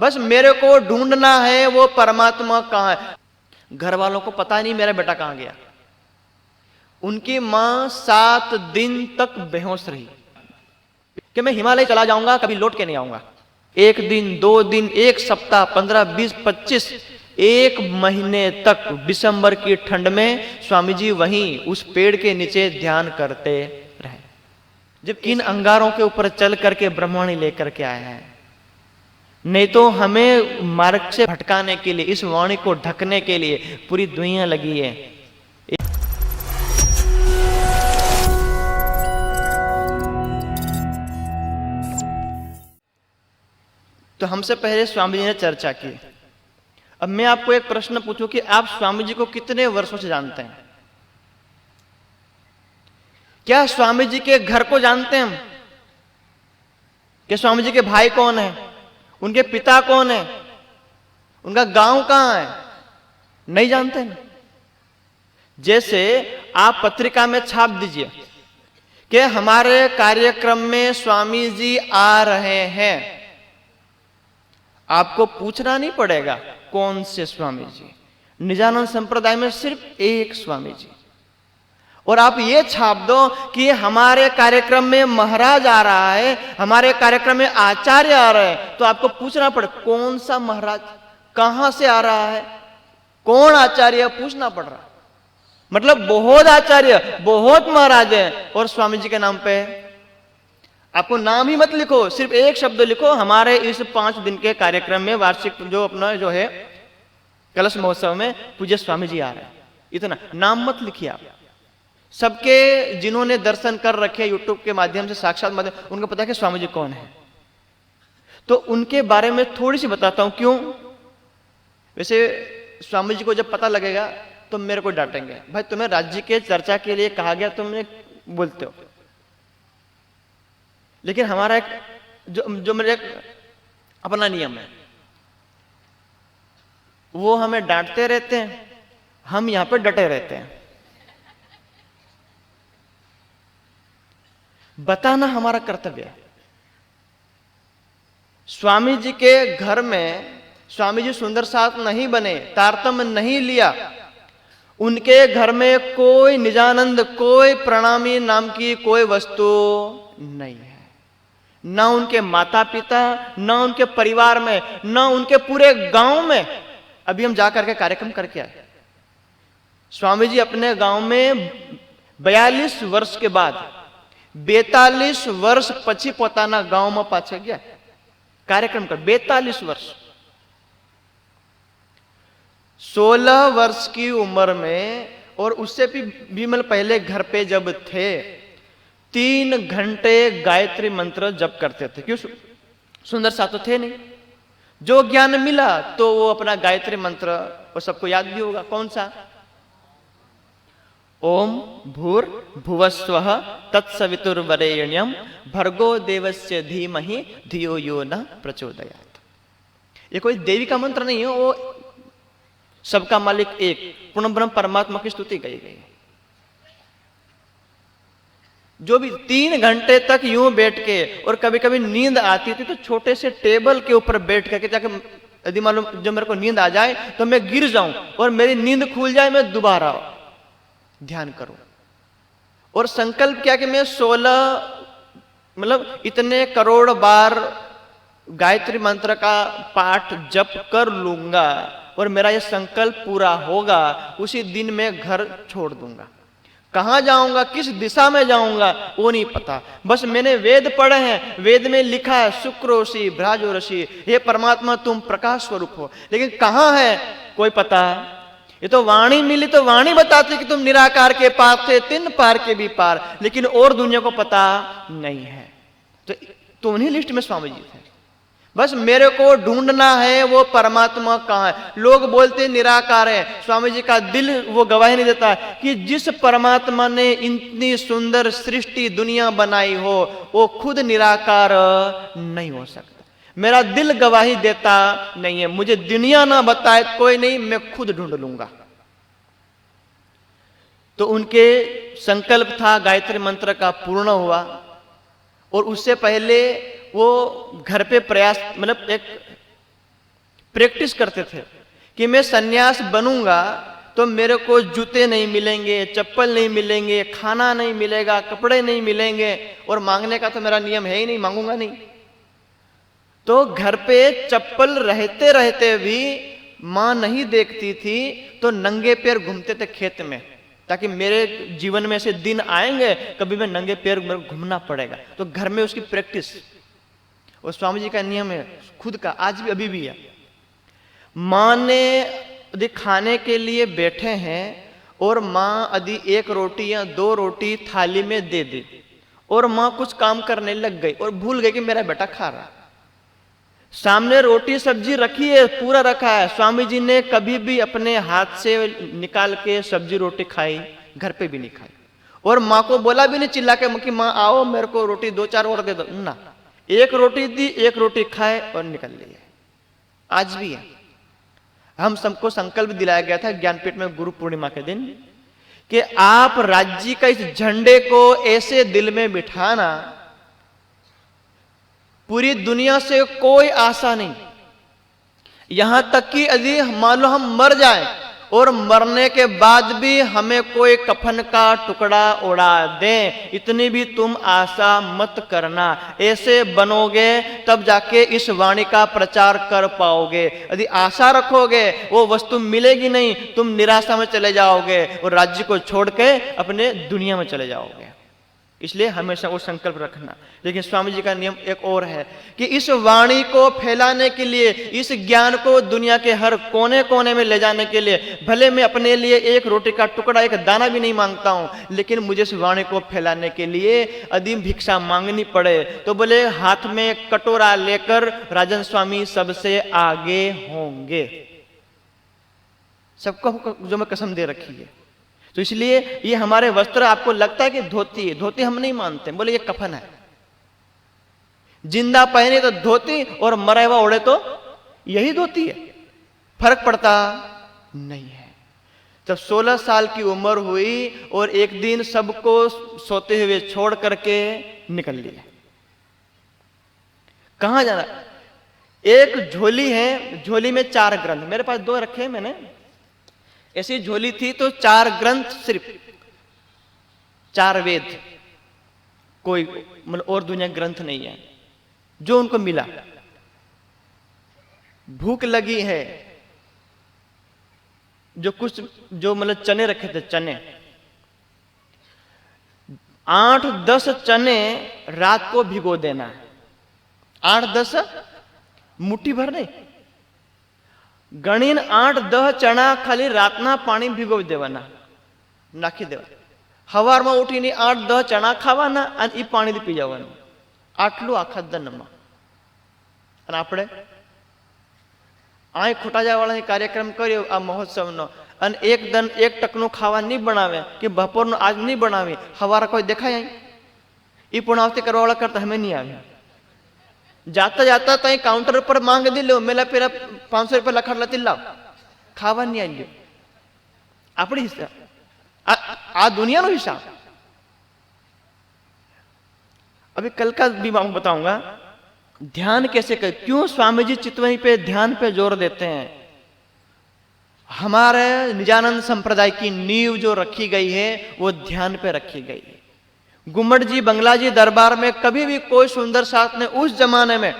बस मेरे को ढूंढना है वो परमात्मा कहां है। घर वालों को पता नहीं मेरा बेटा कहां गया। उनकी मां 7 दिन तक बेहोश रही कि मैं हिमालय चला जाऊंगा, कभी लौट के नहीं आऊंगा। 1 दिन, 2 दिन, 1 सप्ताह, 15, 20, 25, 1 महीने तक दिसंबर की ठंड में स्वामी जी वहीं उस पेड़ के नीचे ध्यान करते रहे। जब किन अंगारों के ऊपर चल करके ब्रह्मवाणी लेकर के आए हैं। नहीं तो हमें मार्ग से भटकाने के लिए, इस वाणी को ढकने के लिए पूरी दुनिया लगी है। तो हमसे पहले स्वामी जी ने चर्चा की। अब मैं आपको एक प्रश्न पूछूं कि आप स्वामी जी को कितने वर्षों से जानते हैं? क्या स्वामी जी के घर को जानते हैं हम? कि स्वामी जी के भाई कौन है, उनके पिता कौन है, उनका गांव कहां है? नहीं जानते ना। जैसे आप पत्रिका में छाप दीजिए कि हमारे कार्यक्रम में स्वामी जी आ रहे हैं, आपको पूछना नहीं पड़ेगा कौन से स्वामी जी। निजानंद संप्रदाय में सिर्फ एक स्वामी जी। और आप ये छाप दो कि हमारे कार्यक्रम में महाराज आ रहा है, हमारे कार्यक्रम में आचार्य आ रहे हैं, तो आपको पूछना पड़े कौन सा महाराज, कहां से आ रहा है, कौन आचार्य, पूछना पड़ रहा। मतलब बहुत आचार्य, बहुत महाराज है, और स्वामी जी के नाम पे आपको नाम ही मत लिखो, सिर्फ एक शब्द लिखो, हमारे इस 5 दिन के कार्यक्रम में, वार्षिक जो अपना जो है कलश महोत्सव में पूज्य स्वामी जी आ रहे हैं, इतना नाम मत लिखिए आप। सबके जिन्होंने दर्शन कर रखे यूट्यूब के माध्यम से, साक्षात माध्यम, उनको पता है कि स्वामी जी कौन है। तो उनके बारे में थोड़ी सी बताता हूं। क्यों? वैसे स्वामी जी को जब पता लगेगा तो मेरे को डांटेंगे, भाई तुम्हें राज्य के चर्चा के लिए कहा गया, तुमने बोलते हो। लेकिन हमारा एक जो मेरे अपना नियम है, वो हमें डांटते रहते हैं, हम यहां पर डटे रहते हैं। बताना हमारा कर्तव्य है। स्वामी जी के घर में स्वामी जी सुंदर साथ नहीं बने, तारतम्य नहीं लिया। उनके घर में कोई निजानंद, कोई प्रणामी नाम की कोई वस्तु नहीं है। ना उनके माता पिता, ना उनके परिवार में, ना उनके पूरे गांव में। अभी हम जाकर के कार्यक्रम करके आए। स्वामी जी अपने गांव में 42 वर्ष के बाद 42 वर्ष પછી પોતાના ગામમાં પાછા ગયા कार्यक्रम कर। 42 वर्ष। 16 वर्ष की उम्र में, और उससे भी मतलब पहले घर पे जब थे, 3 घंटे गायत्री मंत्र जप करते थे। क्यों? सुंदर सा तो थे नहीं। जो ज्ञान मिला तो वो अपना गायत्री मंत्र, वो सबको याद भी होगा। कौन सा? ओम भूर्भुवस्वः तत्सवितुर्वरेण्यं भर्गो देवस्य धीमहि धियो यो न प्रचोदयात्। ये कोई देवी का मंत्र नहीं है, वो सबका मालिक एक पूर्ण ब्रह्म परमात्मा की स्तुति गई गई। जो भी 3 घंटे तक यूं बैठ के, और कभी कभी नींद आती थी तो छोटे से टेबल के ऊपर बैठ करके, ताकि यदि मालूम जब मेरे को नींद आ जाए तो मैं गिर जाऊं, और मेरी नींद खुल जाए, मैं दोबारा ध्यान करो। और संकल्प क्या कि मैं 16 मतलब इतने करोड़ बार गायत्री मंत्र का पाठ जप कर लूंगा, और मेरा यह संकल्प पूरा होगा, उसी दिन मैं घर छोड़ दूंगा। कहां जाऊंगा, किस दिशा में जाऊंगा, वो नहीं पता। बस मैंने वेद पढ़े हैं, वेद में लिखा है शुक्रोषि भ्राजो ऋषि, हे परमात्मा तुम प्रकाश स्वरूप हो, लेकिन कहां है कोई पता। ये तो वाणी मिली तो वाणी बताती कि तुम निराकार के पार थे, 3 पार के भी पार, लेकिन और दुनिया को पता नहीं है। तो उन्हीं लिस्ट में स्वामी जी थे। बस मेरे को ढूंढना है वो परमात्मा कहां है। लोग बोलते निराकार है, स्वामी जी का दिल वो गवाही नहीं देता कि जिस परमात्मा ने इतनी सुंदर सृष्टि दुनिया बनाई हो, वो खुद निराकार नहीं हो सकता। मेरा दिल गवाही देता नहीं है। मुझे दुनिया ना बताए कोई नहीं, मैं खुद ढूंढ लूंगा। तो उनके संकल्प था गायत्री मंत्र का, पूर्ण हुआ। और उससे पहले वो घर पे प्रयास, मतलब एक प्रैक्टिस करते थे कि मैं सन्यास बनूंगा तो मेरे को जूते नहीं मिलेंगे, चप्पल नहीं मिलेंगे, खाना नहीं मिलेगा, कपड़े नहीं मिलेंगे, और मांगने का तो मेरा नियम है ही नहीं, मांगूंगा नहीं। तो घर पे चप्पल रहते रहते भी मां नहीं देखती थी तो नंगे पैर घूमते थे खेत में, ताकि मेरे जीवन में ऐसे दिन आएंगे कभी मैं नंगे पैर मेरे को घूमना पड़ेगा। तो घर में उसकी प्रैक्टिस, और स्वामी जी का नियम है खुद का, आज भी अभी भी है। मां ने यदि खाने के लिए बैठे हैं और मां यदि 1 रोटी या 2 रोटी थाली में दे दी और मां कुछ काम करने लग गई और भूल गई कि मेरा बेटा खा रहा, सामने रोटी सब्जी रखी है, पूरा रखा है, स्वामी जी ने कभी भी अपने हाथ से निकाल के सब्जी रोटी खाई, घर पे भी नहीं खाई, और माँ को बोला भी नहीं चिल्ला के कि माँ आओ मेरे को रोटी 2-4 और दे दो ना, 1 रोटी दी, 1 रोटी खाए और निकल लिए। आज भी है। हम सबको संकल्प दिलाया गया था ज्ञानपीठ में गुरु पूर्णिमा के दिन कि आप राज्य का इस झंडे को ऐसे दिल में बिठाना, पूरी दुनिया से कोई आशा नहीं, यहां तक कि यदि मान लो हम मर जाएं और मरने के बाद भी हमें कोई कफन का टुकड़ा उड़ा दे, इतनी भी तुम आशा मत करना। ऐसे बनोगे तब जाके इस वाणी का प्रचार कर पाओगे। यदि आशा रखोगे वो वस्तु मिलेगी नहीं, तुम निराशा में चले जाओगे और राज्य को छोड़ के अपने दुनिया में चले जाओगे। इसलिए हमेशा वो संकल्प रखना। लेकिन स्वामी जी का नियम एक और है कि इस वाणी को फैलाने के लिए, इस ज्ञान को दुनिया के हर कोने कोने में ले जाने के लिए, भले मैं अपने लिए 1 रोटी का टुकड़ा, 1 दाना भी नहीं मांगता हूं, लेकिन मुझे इस वाणी को फैलाने के लिए यदि भिक्षा मांगनी पड़े तो बोले हाथ में कटोरा लेकर राजन स्वामी सबसे आगे होंगे। सबको जो मैं कसम दे रखी है। तो इसलिए ये हमारे वस्त्र, आपको लगता है कि धोती है, धोती हम नहीं मानते, बोले ये कफन है। जिंदा पहने तो धोती और मरा हुआ ओढ़े तो यही धोती है, फर्क पड़ता नहीं है। जब 16 साल की उम्र हुई और एक दिन सबको सोते हुए छोड़ करके निकल लिए। कहां जाना? एक झोली है, झोली में 4 ग्रंथ, मेरे पास 2 रखे हैं मैंने, ऐसी झोली थी तो 4 ग्रंथ, सिर्फ 4 वेद, कोई मतलब और दुनिया ग्रंथ नहीं है, जो उनको मिला। भूख लगी है, जो कुछ जो मतलब चने रखे थे, चने 8-10 चने रात को भिगो देना है। 8-10 मुट्ठी भर नहीं, गणिन 8-10 चना खाली रातना पानी भिगो देवाना, नाखी देवा, हवार में उठीने 8-10 चना खावाना અને ઈ પાણી પી જવાનું, આટલું આખા દનમાં। અને આપણે આ ખોટાજા વાળાની કાર્યક્રમ કર્યો આ મહોત્સવનો, અને એક દન 1 ટકનું ખાવા નહીં બનાવે કે બપોરનું આજ નહીં બનાવી, હવારે કોઈ દેખાય ઈ પુણાવતી કરવા વાળા કરતા અમે નહીં આવ્યા। जाता जाता तई काउंटर पर मांग दिलो, मेला पेरा 500 रुपया लखड़ लती लाव, खावा नहीं आई। अपनी हिसाब आ दुनिया नो हिसाब। अभी कल का भी मैं बताऊंगा ध्यान कैसे कर, क्यों स्वामी जी चितवनी पे ध्यान पे जोर देते हैं। हमारे निजानंद संप्रदाय की नींव जो रखी गई है वो ध्यान पे रखी गई है। गुम्मट जी बंगला जी दरबार में कभी भी कोई सुंदर साथ ने, उस जमाने में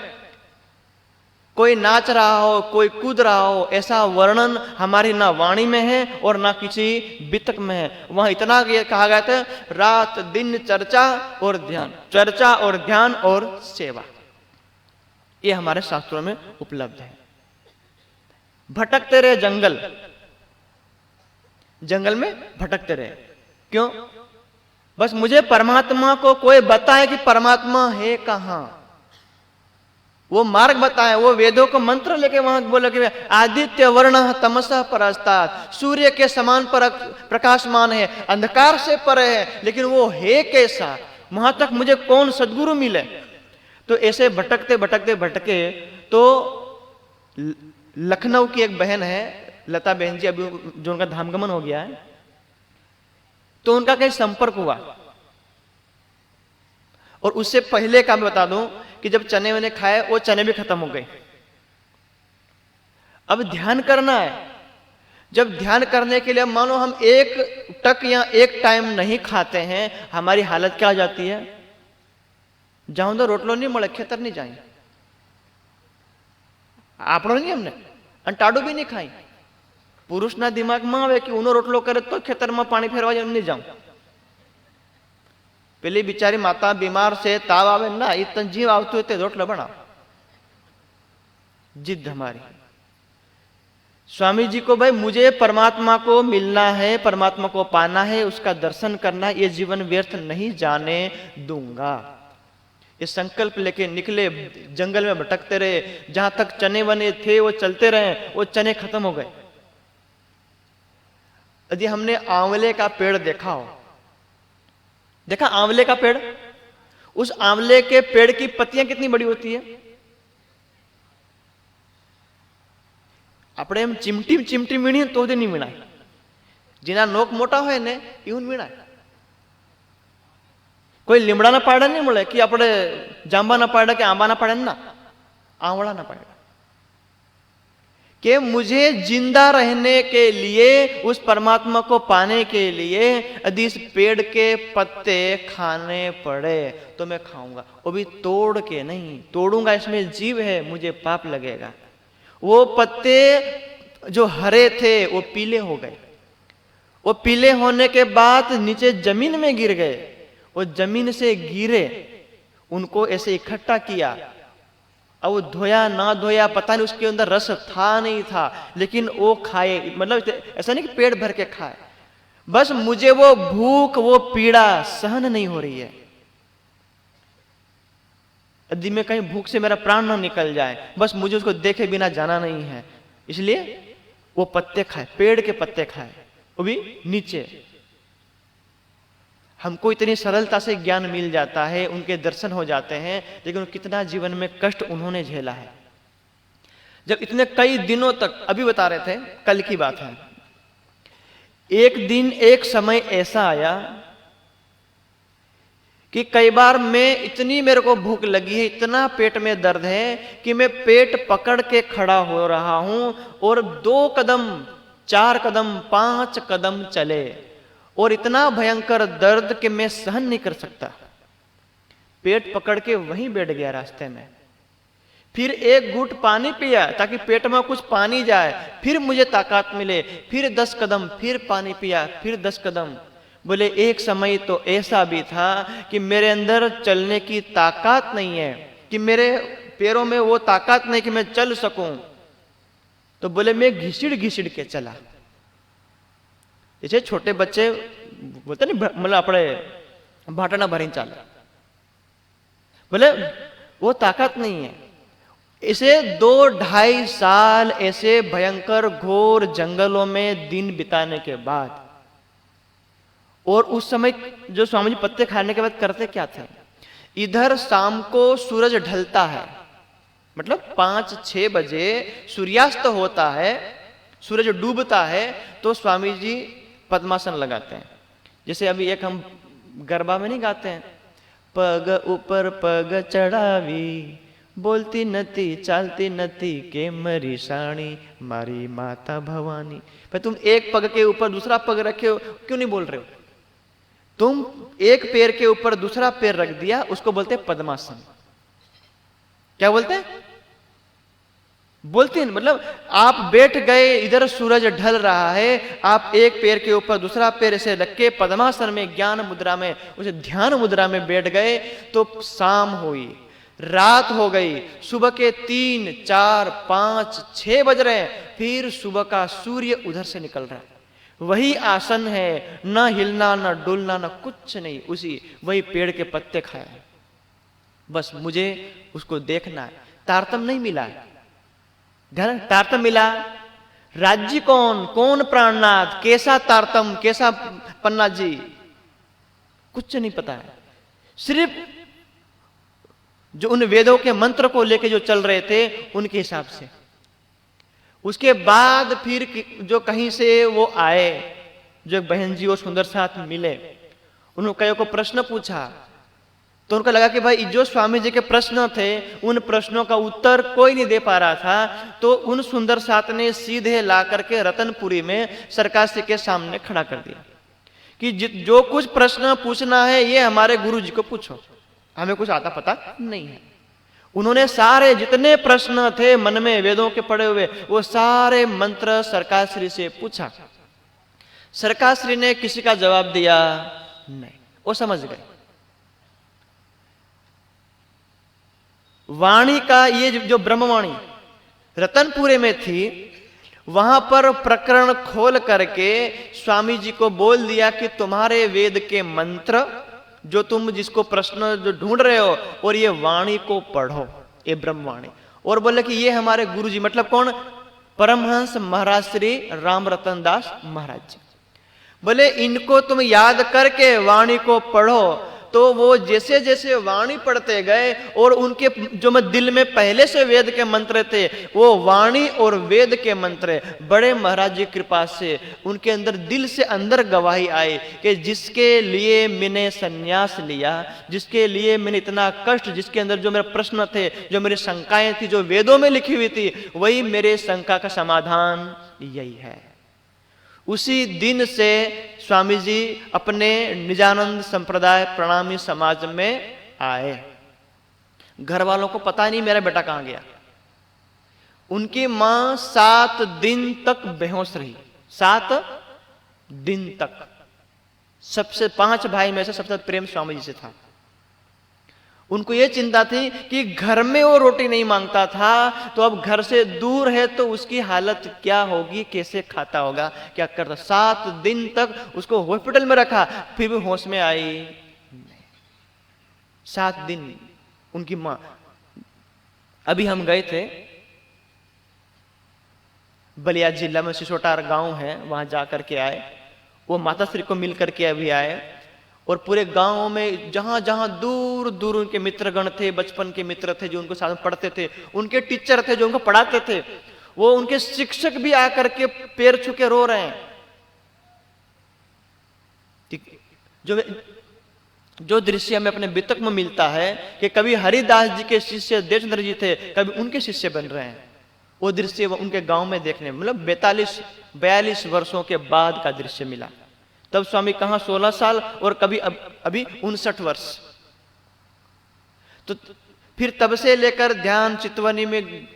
कोई नाच रहा हो, कोई कूद रहा हो, ऐसा वर्णन हमारी ना वाणी में है और ना किसी बितक में है। वहां इतना कहा गया था, रात दिन चर्चा और ध्यान, चर्चा और ध्यान और सेवा, ये हमारे शास्त्रों में उपलब्ध है। भटकते रहे जंगल, जंगल में भटकते रहे, क्यों? बस मुझे परमात्मा को कोई बताए कि परमात्मा है कहां, वो मार्ग बताए, वो वेदों को मंत्र लेके वहां बोले कि आदित्य वर्ण तमसा परस्तात्, सूर्य के समान पर प्रकाशमान है, अंधकार से परे है, लेकिन वो है कैसा, वहां तक मुझे कौन सदगुरु मिले। तो ऐसे भटकते भटकते भटके तो लखनऊ की एक बहन है लता बहन जी, अभी जो उनका धामगमन हो गया है, तो उनका कहीं संपर्क हुआ। और उससे पहले का मैं बता दूं कि जब चने वने खाए वो चने भी खत्म हो गए। अब ध्यान करना है। जब ध्यान करने के लिए मानो हम एक टक या एक टाइम नहीं खाते हैं, हमारी हालत क्या हो जाती है? जाऊं तो रोटलो नहीं મળે, ખેતર नहीं जाए, આપણો નહીં એમને અને ટાડું બી નહીં ખાય. પુરુષના દિમાગમાં આવે કે ઉનો રોટલો કરે તો ખેતરમાં પાણી ફેરવા જાય, નહીં જાઉં. પેલી બિચારી માતા બીમાર છે, તાવ આવે ના, એ તને જીવ આવતું હોય તે રોટલો બનાવ. जिद हमारी. स्वामी जी को भाई मुझे परमात्मा को मिलना है, परमात्मा को पाना है, उसका दर्शन करना है, ये जीवन व्यर्थ नहीं जाने दूंगा. ये संकल्प लेके निकले, जंगल में भटकते रहे, जहां तक चने वने थे वो चलते रहे, वो चने खत्म हो गए. यदि हमने आंवले का पेड़ देखा हो, देखा आंवले का पेड़, उस आंवले के पेड़ की पत्तियां कितनी बड़ी होती है. આપણે એમ ચીમટી ચીમટી વીણીએ તો જ નહીં વીણાય. જેના નોક મોટા હોય ને એવું વીણાય. કોઈ લીમડાના પાડા નહીં મળે કે આપણે જાંબાના પાડા કે આંબાના પાડા ના, आंवला पाड़ा. कि मुझे जिंदा रहने के लिए, उस परमात्मा को पाने के लिए यदि इस पेड़ के पत्ते खाने पड़े तो मैं खाऊंगा. वो भी तोड़ के नहीं, तोड़ूंगा इसमें जीव है, मुझे पाप लगेगा. वो पत्ते जो हरे थे वो पीले हो गए. वो पीले होने के बाद नीचे जमीन में गिर गए. वो जमीन से गिरे, उनको ऐसे इकट्ठा किया. अब वो धोया ना धोया पता नहीं, उसके अंदर रस था नहीं था, लेकिन वो खाए. मतलब ऐसा नहीं कि पेट भर के खाए, बस मुझे वो भूख, वो पीड़ा सहन नहीं हो रही है. यदि मैं कहीं भूख से मेरा प्राण न निकल जाए, बस मुझे उसको देखे बिना जाना नहीं है, इसलिए वो पत्ते खाए, पेड़ के पत्ते खाए, वो भी नीचे. हमको इतनी सरलता से ज्ञान मिल जाता है, उनके दर्शन हो जाते हैं, लेकिन कितना जीवन में कष्ट उन्होंने झेला है. जब इतने कई दिनों तक, अभी बता रहे थे, कल की बात है, एक दिन एक समय ऐसा आया कि कई बार मैं इतनी, मेरे को भूख लगी है, इतना पेट में दर्द है कि मैं पेट पकड़ के खड़ा हो रहा हूं और 2 कदम 4 कदम 5 कदम चले, और इतना भयंकर दर्द कि मैं सहन नहीं कर सकता. पेट पकड़ के वहीं बैठ गया रास्ते में. फिर एक घूंट पानी पिया ताकि पेट में कुछ पानी जाए, फिर मुझे ताकत मिले. फिर 10 कदम, फिर पानी पिया, फिर 10 कदम. बोले एक समय तो ऐसा भी था कि मेरे अंदर चलने की ताकत नहीं है, कि मेरे पैरों में वो ताकत नहीं कि मैं चल सकूं. तो बोले मैं घिसड़ घिसड़ के चला. जैसे छोटे बच्चे बोलते नहीं, मतलब अपने भाटना भरी चाल. बोले वो ताकत नहीं है. इसे 2-2.5 साल ऐसे भयंकर घोर जंगलों में दिन बिताने के बाद, और उस समय जो स्वामी जी पत्ते खाने के बाद करते क्या थे, इधर शाम को सूरज ढलता है, मतलब 5-6 बजे सूर्यास्त होता है, सूरज डूबता है, तो स्वामी जी पद्मासन लगाते हैं. जैसे अभी एक हम गरबा में नहीं गाते हैं, पग ऊपर पग चढ़ावी, बोलती नती चालती नती के मरी साणी मारी माता भवानी. पर तुम एक पग के ऊपर दूसरा पग रखे हो, क्यों नहीं बोल रहे हो? तुम एक पैर के ऊपर दूसरा पैर रख दिया, उसको बोलते हैं पद्मासन. क्या बोलते हैं? बोलते हैं मतलब आप बैठ गए, इधर सूरज ढल रहा है, आप एक पैर के ऊपर दूसरा पैर ऐसे रख के पद्मासन में, ज्ञान मुद्रा में, उसे ध्यान मुद्रा में बैठ गए, तो शाम हुई, रात हो गई, सुबह के 3, 4, 5, 6 बज रहे हैं, फिर सुबह का सूर्य उधर से निकल रहा है. वही आसन है, ना हिलना ना डुलना ना कुछ नहीं, उसी वही पेड़ के पत्ते खाए. बस मुझे उसको देखना है. तारतम नहीं मिला है, तारतम मिला. राज्य कौन, कौन प्राणनाथ, कैसा तारतम, कैसा पन्ना जी, कुछ नहीं पता है. सिर्फ जो उन वेदों के मंत्र को लेके जो चल रहे थे उनके हिसाब से. उसके बाद फिर जो कहीं से वो आए, जो एक बहन जी वो सुंदर साथ मिले, उन्होंने कई को प्रश्न पूछा तो उनको लगा कि भाई जो स्वामी जी के प्रश्न थे उन प्रश्नों का उत्तर कोई नहीं दे पा रहा था, तो उन सुंदर साथ ने सीधे ला करके रतनपुरी में सरकार श्री के सामने खड़ा कर दिया कि जो कुछ प्रश्न पूछना है ये हमारे गुरु जी को पूछो, हमें कुछ आता पता नहीं है। उन्होंने सारे जितने प्रश्न थे मन में वेदों के पढ़े हुए वो सारे मंत्र सरकार श्री से पूछा। सरकार श्री ने किसी का जवाब दिया नहीं, वो समझ गए। वाणी का ये जो ब्रह्मवाणी रतनपुरे में थी, वहां पर प्रकरण खोल करके स्वामी जी को बोल दिया कि तुम्हारे वेद के मंत्र जो तुम जिसको प्रश्न जो ढूंढ रहे हो और ये वाणी को पढ़ो, ये ब्रह्मवाणी। और बोले कि ये हमारे गुरु जी, मतलब कौन? परमहंस महाराज श्री राम रतन दास महाराज जी। बोले इनको तुम याद करके वाणी को पढ़ो। तो वो जैसे जैसे वाणी पढ़ते गए और उनके जो मैं दिल में पहले से वेद के मंत्र थे वो वाणी और वेद के मंत्र बड़े महाराज जी कृपा से उनके अंदर दिल से अंदर गवाही आई कि जिसके लिए मैंने संन्यास लिया, जिसके लिए मैंने इतना कष्ट, जिसके अंदर जो मेरे प्रश्न थे, जो मेरी शंकाएं थी, जो वेदों में लिखी हुई थी, वही मेरे शंका का समाधान यही है। उसी दिन से स्वामी जी अपने निजानंद संप्रदाय प्रणामी समाज में आए। घर वालों को पता नहीं मेरा बेटा कहां गया। उनकी मां 7 दिन तक बेहोश रही, 7 दिन तक। सबसे 5 भाई में से सबसे प्रेम स्वामी जी से था। उनको यह चिंता थी कि घर में वो रोटी नहीं मांगता था, तो अब घर से दूर है तो उसकी हालत क्या होगी, कैसे खाता होगा, क्या करता। 7 दिन तक उसको हॉस्पिटल में रखा, फिर भी होश में आई नहीं। 7 दिन उनकी मां। अभी हम गए थे बलिया जिला में सिसोटार गांव है, वहां जाकर के आए। वो माता श्री को मिल करके अभी आए। और पूरे गांव में जहां जहां दूर दूर उनके मित्रगण थे, बचपन के मित्र थे जो उनको साथ में पढ़ते थे, उनके टीचर थे जो उनको पढ़ाते थे, वो उनके शिक्षक भी आकर के पैर छू के रो रहे हैं। जो दृश्य हमें अपने वितक में मिलता है कि कभी हरिदास जी के शिष्य देवचंद्र जी थे, कभी उनके शिष्य बन रहे हैं, वो दृश्य उनके गांव में देखने, मतलब 42 वर्षों के बाद का दृश्य मिला। तब स्वामी कहां 16 साल और कभी अभी 59 वर्ष। तो फिर तब से लेकर ध्यान चितवनी में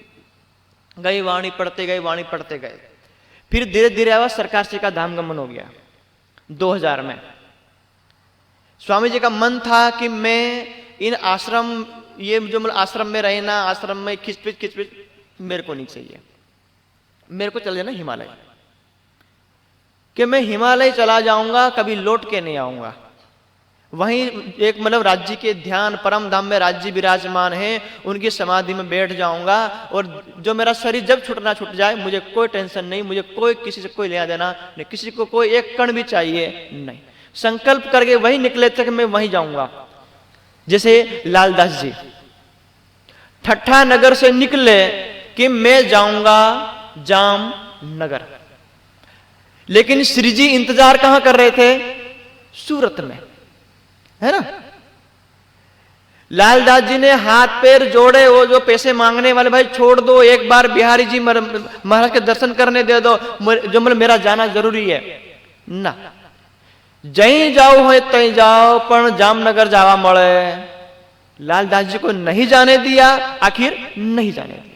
गए, वाणी पढ़ते गए, वाणी पढ़ते गए। फिर धीरे धीरे आवाज सरकार श्री का धाम गमन हो गया 2000 में। स्वामी जी का मन था कि मैं इन आश्रम, ये जो मतलब आश्रम में रहना, आश्रम में खिचपिच मेरे को नहीं चाहिए। मेरे को चले जाना हिमालय, कि मैं हिमालय चला जाऊंगा, कभी लौट के नहीं आऊंगा। वहीं एक मतलब राज्य के ध्यान परम धाम में राज्य विराजमान है, उनकी समाधि में बैठ जाऊंगा और जो मेरा शरीर जब छूटना छूट जाए, मुझे कोई टेंशन नहीं, मुझे कोई किसी से कोई लेना देना नहीं, किसी को कोई एक कण भी चाहिए नहीं। संकल्प करके वही निकले थे कि मैं वहीं जाऊंगा। जैसे लालदास जी ठट्ठा नगर से निकले कि मैं जाऊंगा जामनगर, लेकिन श्री जी इंतजार कहां कर रहे थे? सूरत में, है ना। लालदास जी ने हाथ पैर जोड़े, वो जो पैसे मांगने वाले, भाई छोड़ दो, एक बार बिहारी जी महाराज के दर्शन करने दे दो, जो मतलब मेरा जाना जरूरी है ना। जहीं जाओ हो तहीं जाओ, पर जामनगर जावा मळे। लालदास जी को नहीं जाने दिया, आखिर नहीं जाने दिया।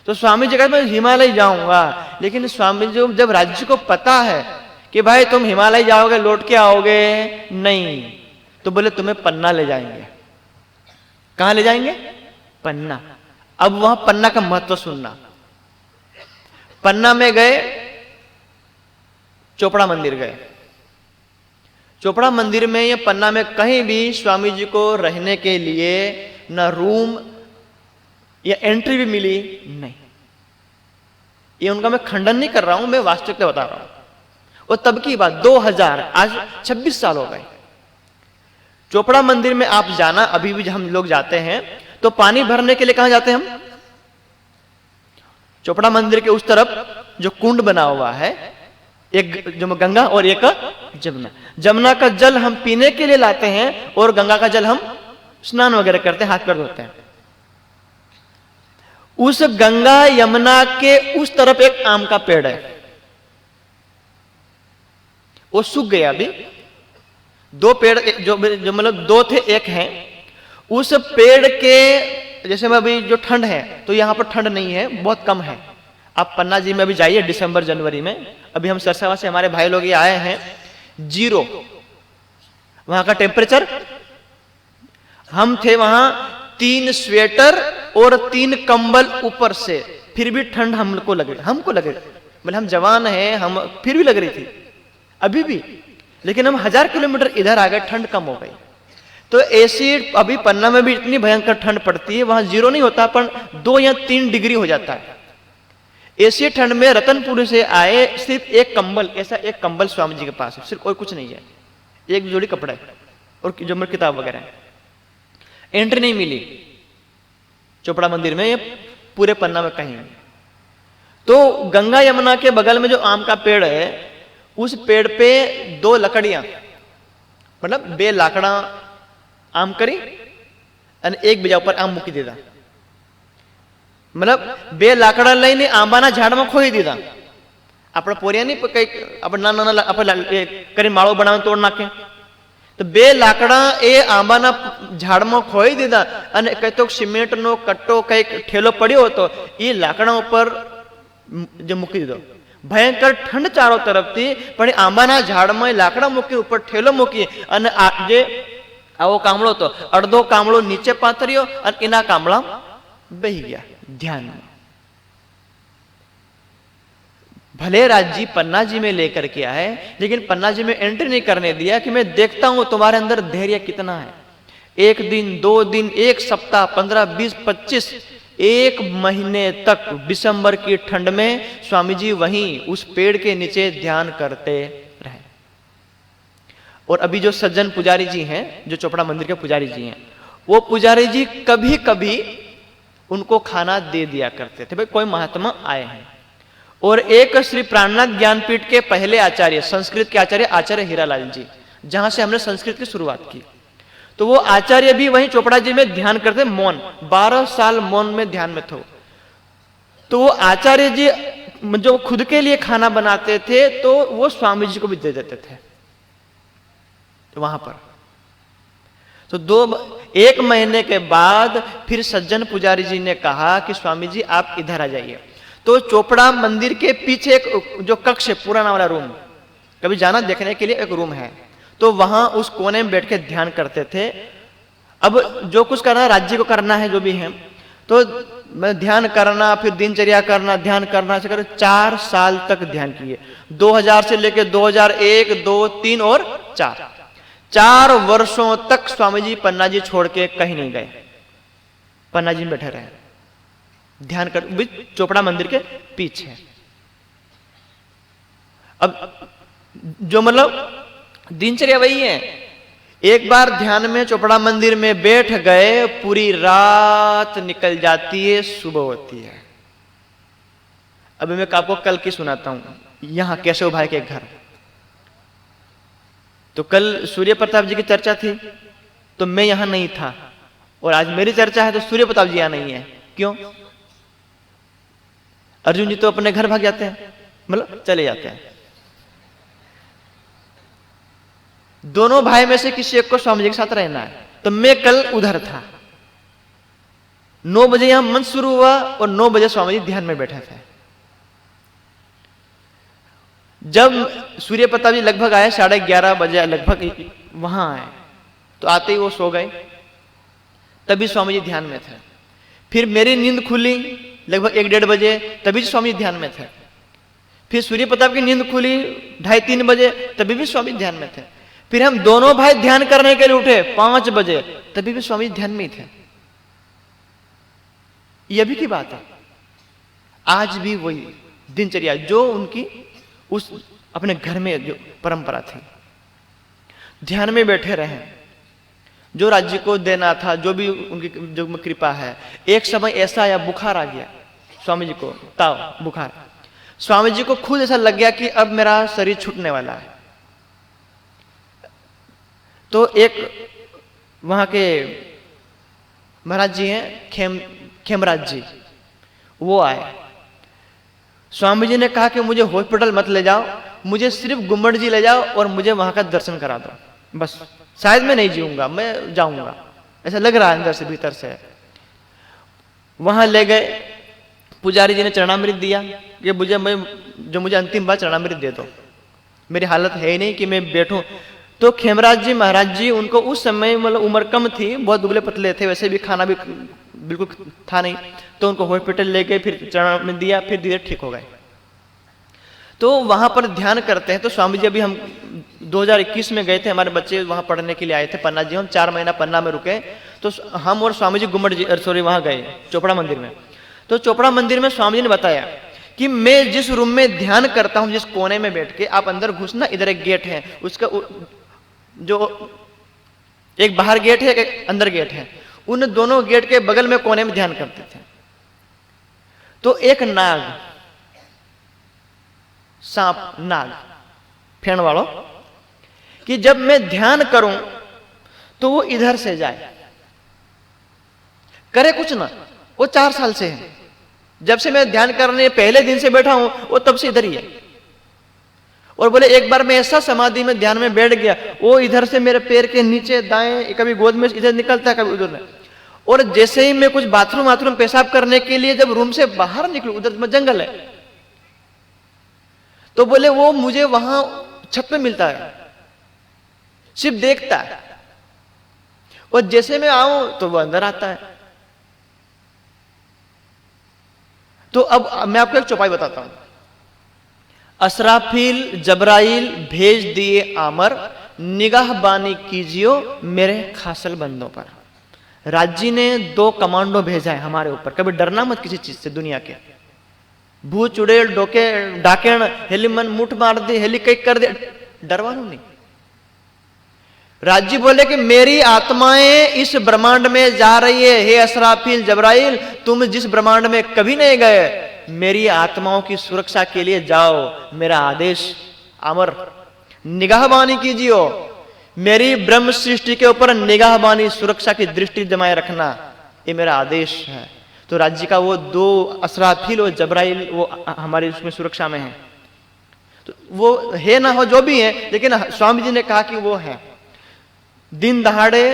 तो स्वामी जी कहते मैं हिमालय जाऊंगा, लेकिन स्वामी जी जब राज्य को पता है कि भाई तुम हिमालय जाओगे लौट के आओगे नहीं, तो बोले तुम्हें पन्ना ले जाएंगे। कहां ले जाएंगे? पन्ना। अब वहां पन्ना का महत्व सुनना। पन्ना में गए, चोपड़ा मंदिर गए। चोपड़ा मंदिर में या पन्ना में कहीं भी स्वामी जी को रहने के लिए न रूम या एंट्री भी मिली नहीं। ये उनका मैं खंडन नहीं कर रहा हूं, मैं वास्तविकता बता रहा हूं। और तब की बात 2000, आज 26 साल हो गए। चोपड़ा मंदिर में आप जाना, अभी भी हम लोग जाते हैं तो पानी भरने के लिए कहां जाते हैं हम? चोपड़ा मंदिर के उस तरफ जो कुंड बना हुआ है, एक जो गंगा और एक जमुना। जमुना का जल हम पीने के लिए लाते हैं और गंगा का जल हम स्नान वगैरह करते हैं, हाथ पैर धोते हैं। उस गंगा यमुना के उस तरफ एक आम का पेड़ है, वो सूख गया अभी। दो पेड़ जो मतलब दो थे, एक है। उस पेड़ के जैसे में अभी जो ठंड है, तो यहां पर ठंड नहीं है, बहुत कम है। आप पन्ना जी में अभी जाइए दिसंबर जनवरी में, अभी हम सरसावा से हमारे भाई लोग ये आए हैं, 0 वहां का टेम्परेचर। हम थे वहां 3 स्वेटर और 3 कंबल ऊपर से, फिर भी ठंड हमको लगे मतलब हम जवान हैं, हम फिर भी लग रही थी अभी भी। लेकिन हम 1000 किलोमीटर इधर आ गए, ठंड कम हो गई। तो ऐसी अभी पन्ना में भी इतनी भयंकर ठंड पड़ती है, वहां 0 नहीं होता, पर 2 या 3 डिग्री हो जाता है। ऐसी ठंड में रतनपुर से आए, सिर्फ एक कंबल, ऐसा एक कंबल स्वामी जी के पास है, सिर्फ और कुछ नहीं है, एक जोड़ी कपड़े और जो मेरी किताब वगैरह है। एंट्री नहीं मिली चोपड़ा मंदिर में, ये पूरे पन्ना में कहीं। तो गंगा यमुना के बगल में जो आम का पेड़ है, उस पेड़ पे 2 लकड़ियां, मतलब 2 लाकड़ा आम करी અને એક બીજા ઉપર આમ મૂકી દીધા, મતલબ 2 લાકડા લઈને આંબાના ઝાડમાં ખોઈ દીધા। આપણે પોરિયાની કંઈક આપણે નાના આપણે કરીને માળો બનાવીને તોડ નાખે, તો 2 લાકડા એ આંબાના ઝાડમાં ખોઈ દીધા અને કઈ તો સિમેન્ટનો કટ્ટો કંઈક ઠેલો પડ્યો હતો, એ લાકડા ઉપર જે મૂકી દીધો। ભયંકર ઠંડ ચારો તરફથી, પણ આંબાના ઝાડમાં લાકડા મૂકી, ઉપર ઠેલો મૂકી અને જે આવો કામળો તો અડધો કામળો નીચે પાથર્યો અને એના કામળા બેહી ગયા ध्यान में। भले राज जी पन्ना जी में लेकर के आए, लेकिन पन्ना जी में एंट्री नहीं करने दिया कि मैं देखता हूं तुम्हारे अंदर धैर्य कितना है। 1 दिन 2 दिन 1 सप्ताह 15 20 25 1 महीने तक दिसंबर की ठंड में स्वामी जी वहीं उस पेड़ के नीचे ध्यान करते रहे। और अभी जो सज्जन पुजारी जी हैं, जो चोपड़ा मंदिर के पुजारी जी हैं, वो पुजारी जी कभी कभी उनको खाना दे दिया करते थे, भाई कोई महात्मा आए हैं। और एक श्री प्राणनाथ ज्ञानपीठ के पहले आचार्य, संस्कृत के आचार्य, आचार्य हीरालाल जी, जहां से हमने संस्कृत की शुरुआत की, तो वो आचार्य भी वहीं चोपड़ा जी में ध्यान करते, मौन 12 साल मौन में ध्यान में थे। तो वो आचार्य जी जो खुद के लिए खाना बनाते थे, तो वो स्वामी जी को भी दे देते थे तो वहां पर। तो 1 महीने के बाद फिर सज्जन पुजारी जी ने कहा कि स्वामी जी आप इधर आ जाइए। तो चोपड़ा मंदिर के पीछे एक जो कक्ष है, पुराना वाला रूम, कभी जाना देखने के लिए एक रूम है, तो वहां उस कोने में बैठ के ध्यान करते थे। अब जो कुछ करना राज्य को करना है, जो भी है, तो ध्यान करना, फिर दिनचर्या करना, ध्यान करना से कर 4 साल तक ध्यान किए। 2000 से लेकर 2001 2 3 और 4 वर्षों तक स्वामी जी पन्ना जी छोड़ के कहीं नहीं गए, पन्ना जी में बैठे रहे ध्यान कर, चोपड़ा मंदिर के पीछे। अब जो मतलब दिनचर्या वही है, एक बार ध्यान में चोपड़ा मंदिर में बैठ गए, पूरी रात निकल जाती है, सुबह होती है। अभी मैं आपको कल की सुनाता हूं, यहां केशव भाई के घर। तो कल सूर्य प्रताप जी की चर्चा थी, तो मैं यहां नहीं था, और आज मेरी चर्चा है तो सूर्य प्रताप जी यहां नहीं है। क्यों? अर्जुन जी तो अपने घर भाग जाते हैं, मतलब चले जाते हैं। दोनों भाई में से किसी एक को स्वामी जी के साथ रहना है, तो मैं कल उधर था। 9 बजे यहां मंच शुरू हुआ और 9 बजे स्वामी जी ध्यान में बैठे थे। जब सूर्य प्रताप जी लगभग आए 11:30 बजे लगभग वहां आए, तो आते ही वो सो गए, तभी स्वामी जी ध्यान में थे। फिर मेरी नींद खुली लगभग 1-1:30 बजे, तभी स्वामी जी ध्यान में थे। फिर सूर्य प्रताप की नींद खुली 2:30-3 बजे, तभी भी स्वामी ध्यान में थे। फिर हम दोनों भाई ध्यान करने के लिए उठे 5 बजे, तभी भी स्वामी ध्यान में ही थे। यह भी की बात है, आज भी वही दिनचर्या जो उनकी उस अपने घर में जो परंपरा थी, ध्यान में बैठे रहे। जो राज्य को देना था, जो भी उनकी जो कृपा है। एक समय ऐसा आया, बुखार आ गया स्वामी जी को, ताव बुखार। स्वामी जी को खुद ऐसा लग गया कि अब मेरा शरीर छूटने वाला है। तो एक वहां के महाराज जी हैं खेमराज जी, वो आए। स्वामी जी ने कहा कि मुझे हॉस्पिटल मत ले जाओ, मुझे सिर्फ गुम्बद जी ले जाओ और मुझे वहां का दर्शन करा दो, बस शायद मैं नहीं जीऊंगा, मैं जाऊंगा, ऐसा लग रहा है अंदर से भीतर से। वहां ले गए, पुजारी जी ने चरणामृत दिया कि मुझे अंतिम बार चरणामृत दे दो, मेरी हालत है ही नहीं कि मैं बैठूं। तो खेमराज जी महाराज जी, उनको उस समय मतलब उम्र कम थी, बहुत दुबले पतले थे, वैसे भी खाना भी बिल्कुल था नहीं, तो उनको हॉस्पिटल ले गए, फिर चरणामृत दिया, फिर धीरे ठीक हो गए। तो वहां पर ध्यान करते हैं। तो स्वामी जी, अभी हम 2021 में गए थे, हमारे बच्चे वहां पढ़ने के लिए आए थे पन्ना जी, हम 4 महीना पन्ना में रुके। तो हम और स्वामी जी गुम्बद जी सॉरी वहां गए चोपड़ा मंदिर में। तो चोपड़ा मंदिर में स्वामी जी ने बताया कि मैं जिस रूम में ध्यान करता हूं, जिस कोने में बैठ के, आप अंदर घुसना, इधर एक गेट है, उसका जो एक बाहर गेट है, एक अंदर गेट है, उन दोनों गेट के बगल में कोने में ध्यान करते थे। तो एक नाग, सांप, नाग, फेण वालों, कि जब मैं ध्यान करूं तो वो इधर से जाए, करे कुछ ना। वो 4 साल से है, जब से मैं ध्यान करने पहले दिन से बैठा हूं, वो तब से इधर ही है। और बोले एक बार मैं ऐसा समाधि में ध्यान में बैठ गया, वो इधर से मेरे पैर के नीचे दाएं, कभी गोद में इधर निकलता है, कभी उधर। और जैसे ही मैं कुछ बाथरूम पेशाब करने के लिए जब रूम से बाहर निकलूं, उधर जंगल है, तो बोले वो मुझे वहां छत पे मिलता है, सिर्फ देखता है, और जैसे मैं आऊं तो वो अंदर आता है। तो अब मैं आपको एक चौपाई बताता हूं। असराफील जबराइल भेज दिए आमर, निगाह बानी कीजियो मेरे खासल बंदों पर। राजी ने 2 कमांडो भेजा है हमारे ऊपर। कभी डरना मत किसी चीज से दुनिया के, भूत चुड़ैल डोके डाकेण हेली मन मुठ मार दे, हेली कई कर दे, डरवानो नहीं। राजी बोले कि मेरी आत्माएं इस ब्रह्मांड में जा रही है, हे असराफील जबराइल, तुम जिस ब्रह्मांड में कभी नहीं गए, मेरी आत्माओं की सुरक्षा के लिए जाओ, मेरा आदेश अमर। निगाहबानी कीजियो, मेरी ब्रह्म सृष्टि के ऊपर निगाहबानी, सुरक्षा की दृष्टि जमाए रखना, ये मेरा आदेश है। तो राज्य का वो 2 असराफील और जबराइल वो हमारी उसमें सुरक्षा में है। तो वो है ना हो जो भी है, लेकिन स्वामी जी ने कहा कि वो है। दिन दहाड़े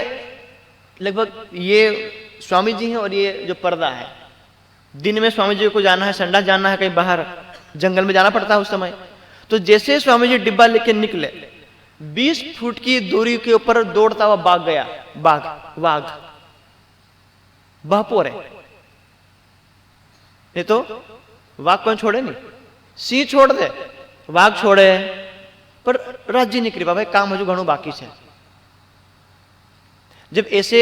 लगभग ये स्वामी जी हैं और ये जो पर्दा है, दिन में स्वामी जी को जाना है, संडा जाना है, कहीं बाहर जंगल में जाना पड़ता है उस समय। तो जैसे स्वामी जी डिब्बा लेके निकले, 20 फुट की दूरी के ऊपर दौड़ता हुआ बाघ गया। वाघ बहपोर है, नहीं तो वाघ कौन छोड़े, नहीं सिंह छोड़ दे, वाघ छोड़े, पर राज्य नहीं कृपा भाई, काम हजू घणो बाकी है। जब ऐसे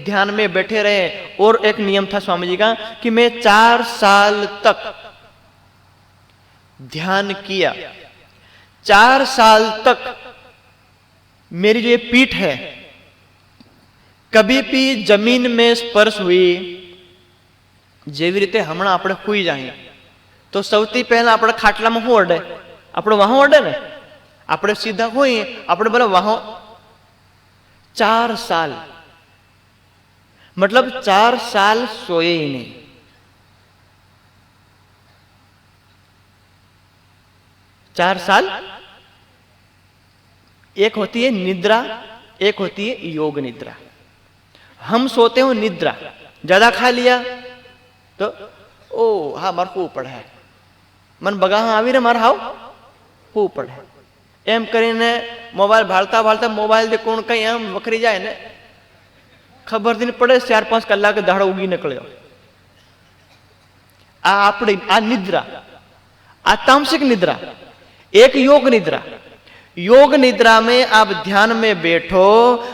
ध्यान में बैठे रहे, और एक नियम था स्वामी जी का कि मैं 4 साल तक ध्यान किया, 4 साल तक मेरी जो ये पीठ है कभी भी जमीन में स्पर्श हुई। जेवी रीते हमणा આપણે હુઈ जाए तो સૌથી પહેલા આપણે ખાટલામાં શું ઓરડે, આપણે વહાં ઓરડે ને, આપણે સીધા હોઈએ, આપણે બોલે વહાં। 4 साल मतलब 4 साल सोए ही नहीं। 4 साल, एक होती है निद्रा, एक होती है योग निद्रा। हम सोते हो निद्रा, ज्यादा खा लिया तो ओ हाँ मार हू पड़े, मन बगा हाँ आवी रे मार हाव हू पड़े, एम करीने मोबाइल भालता भालता मोबाइल दे कोण कहीं आम वखरी जाए ने खबर नहीं पड़े, 4-5 कलाक दाड़ो उगी निकलो। आ निद्रा, आ तामसिक निद्रा। एक योग निद्रा, योग निद्रा में आप ध्यान में बैठो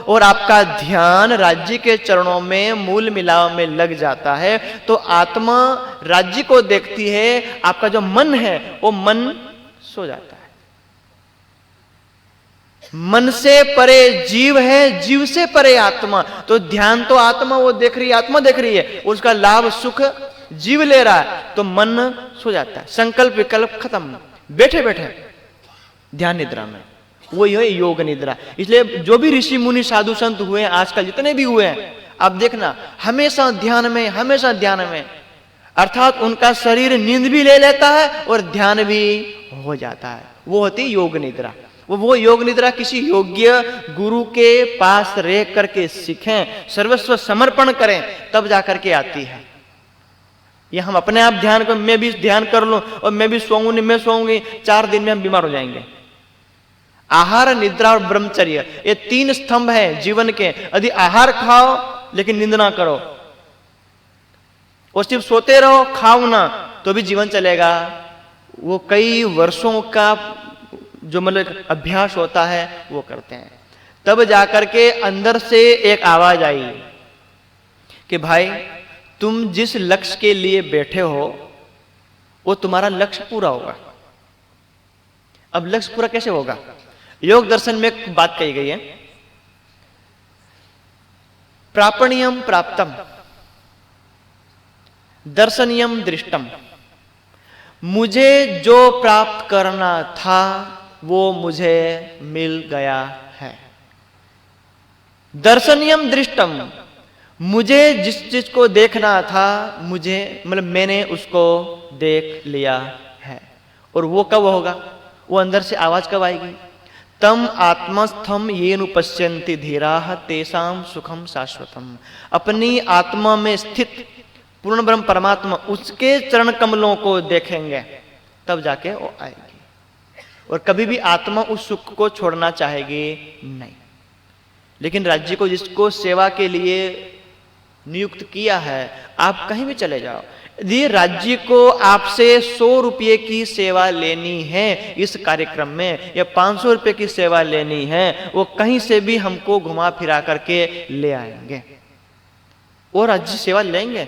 और आपका ध्यान राज्य के चरणों में मूल मिलाव में लग जाता है, तो आत्मा राज्य को देखती है, आपका जो मन है वो मन सो जाता है। मन से परे जीव है, जीव से परे आत्मा। तो ध्यान तो आत्मा वो देख रही है, आत्मा देख रही है, उसका लाभ सुख जीव ले रहा है, तो मन सो जाता है, संकल्प विकल्प खत्म, बैठे बैठे ध्यान निद्रा में। वही है योग निद्रा। इसलिए जो भी ऋषि मुनि साधु संत हुए हैं आजकल जितने भी हुए हैं, अब देखना हमेशा ध्यान में, अर्थात उनका शरीर नींद भी ले लेता है और ध्यान भी हो जाता है। वो होती योग निद्रा। वो योग निद्रा किसी योग्य गुरु के पास रह करके सीखें, सर्वस्व समर्पण करें, तब जाकर के आती है। ये हम अपने आप ध्यान को, मैं भी ध्यान कर लूं और मैं भी सोऊंगी, मैं सोऊंगी, 4 दिन में हम बीमार हो जाएंगे। आहार, निद्रा और ब्रह्मचर्य, ये 3 स्तंभ हैं जीवन के। यदि आहार खाओ लेकिन नींद ना करो और सिर्फ सोते रहो, खाओ ना, तो भी जीवन चलेगा। वो कई वर्षों का जो मतलब अभ्यास होता है वो करते हैं। तब जाकर के अंदर से एक आवाज आई कि भाई तुम जिस लक्ष्य के लिए बैठे हो वो तुम्हारा लक्ष्य पूरा होगा। अब लक्ष्य पूरा कैसे होगा? योग दर्शन में एक बात कही गई है, प्रापणीयम प्राप्तम, दर्शनीयम दृष्टम। मुझे जो प्राप्त करना था वो मुझे मिल गया है। दर्शनीयम दृष्टम, मुझे जिस चीज को देखना था, मुझे मतलब मैंने उसको देख लिया है। और वो कब होगा? वो अंदर से आवाज कब आएगी? तम आत्मस्थम येनु पश्यन्ति धीराः तेषां सुखम शाश्वतम। अपनी आत्मा में स्थित पूर्ण ब्रह्म परमात्मा, उसके चरण कमलों को देखेंगे तब जाके वो आएगी। और कभी भी आत्मा उस सुख को छोड़ना चाहेगी नहीं। लेकिन राज्य को जिसको सेवा के लिए नियुक्त किया है, आप कहीं भी चले जाओ, यदि राज्य को आपसे 100 रुपये की सेवा लेनी है इस कार्यक्रम में, या 500 रुपये की सेवा लेनी है, वो कहीं से भी हमको घुमा फिरा करके ले आएंगे। वो राज्य सेवा लेंगे।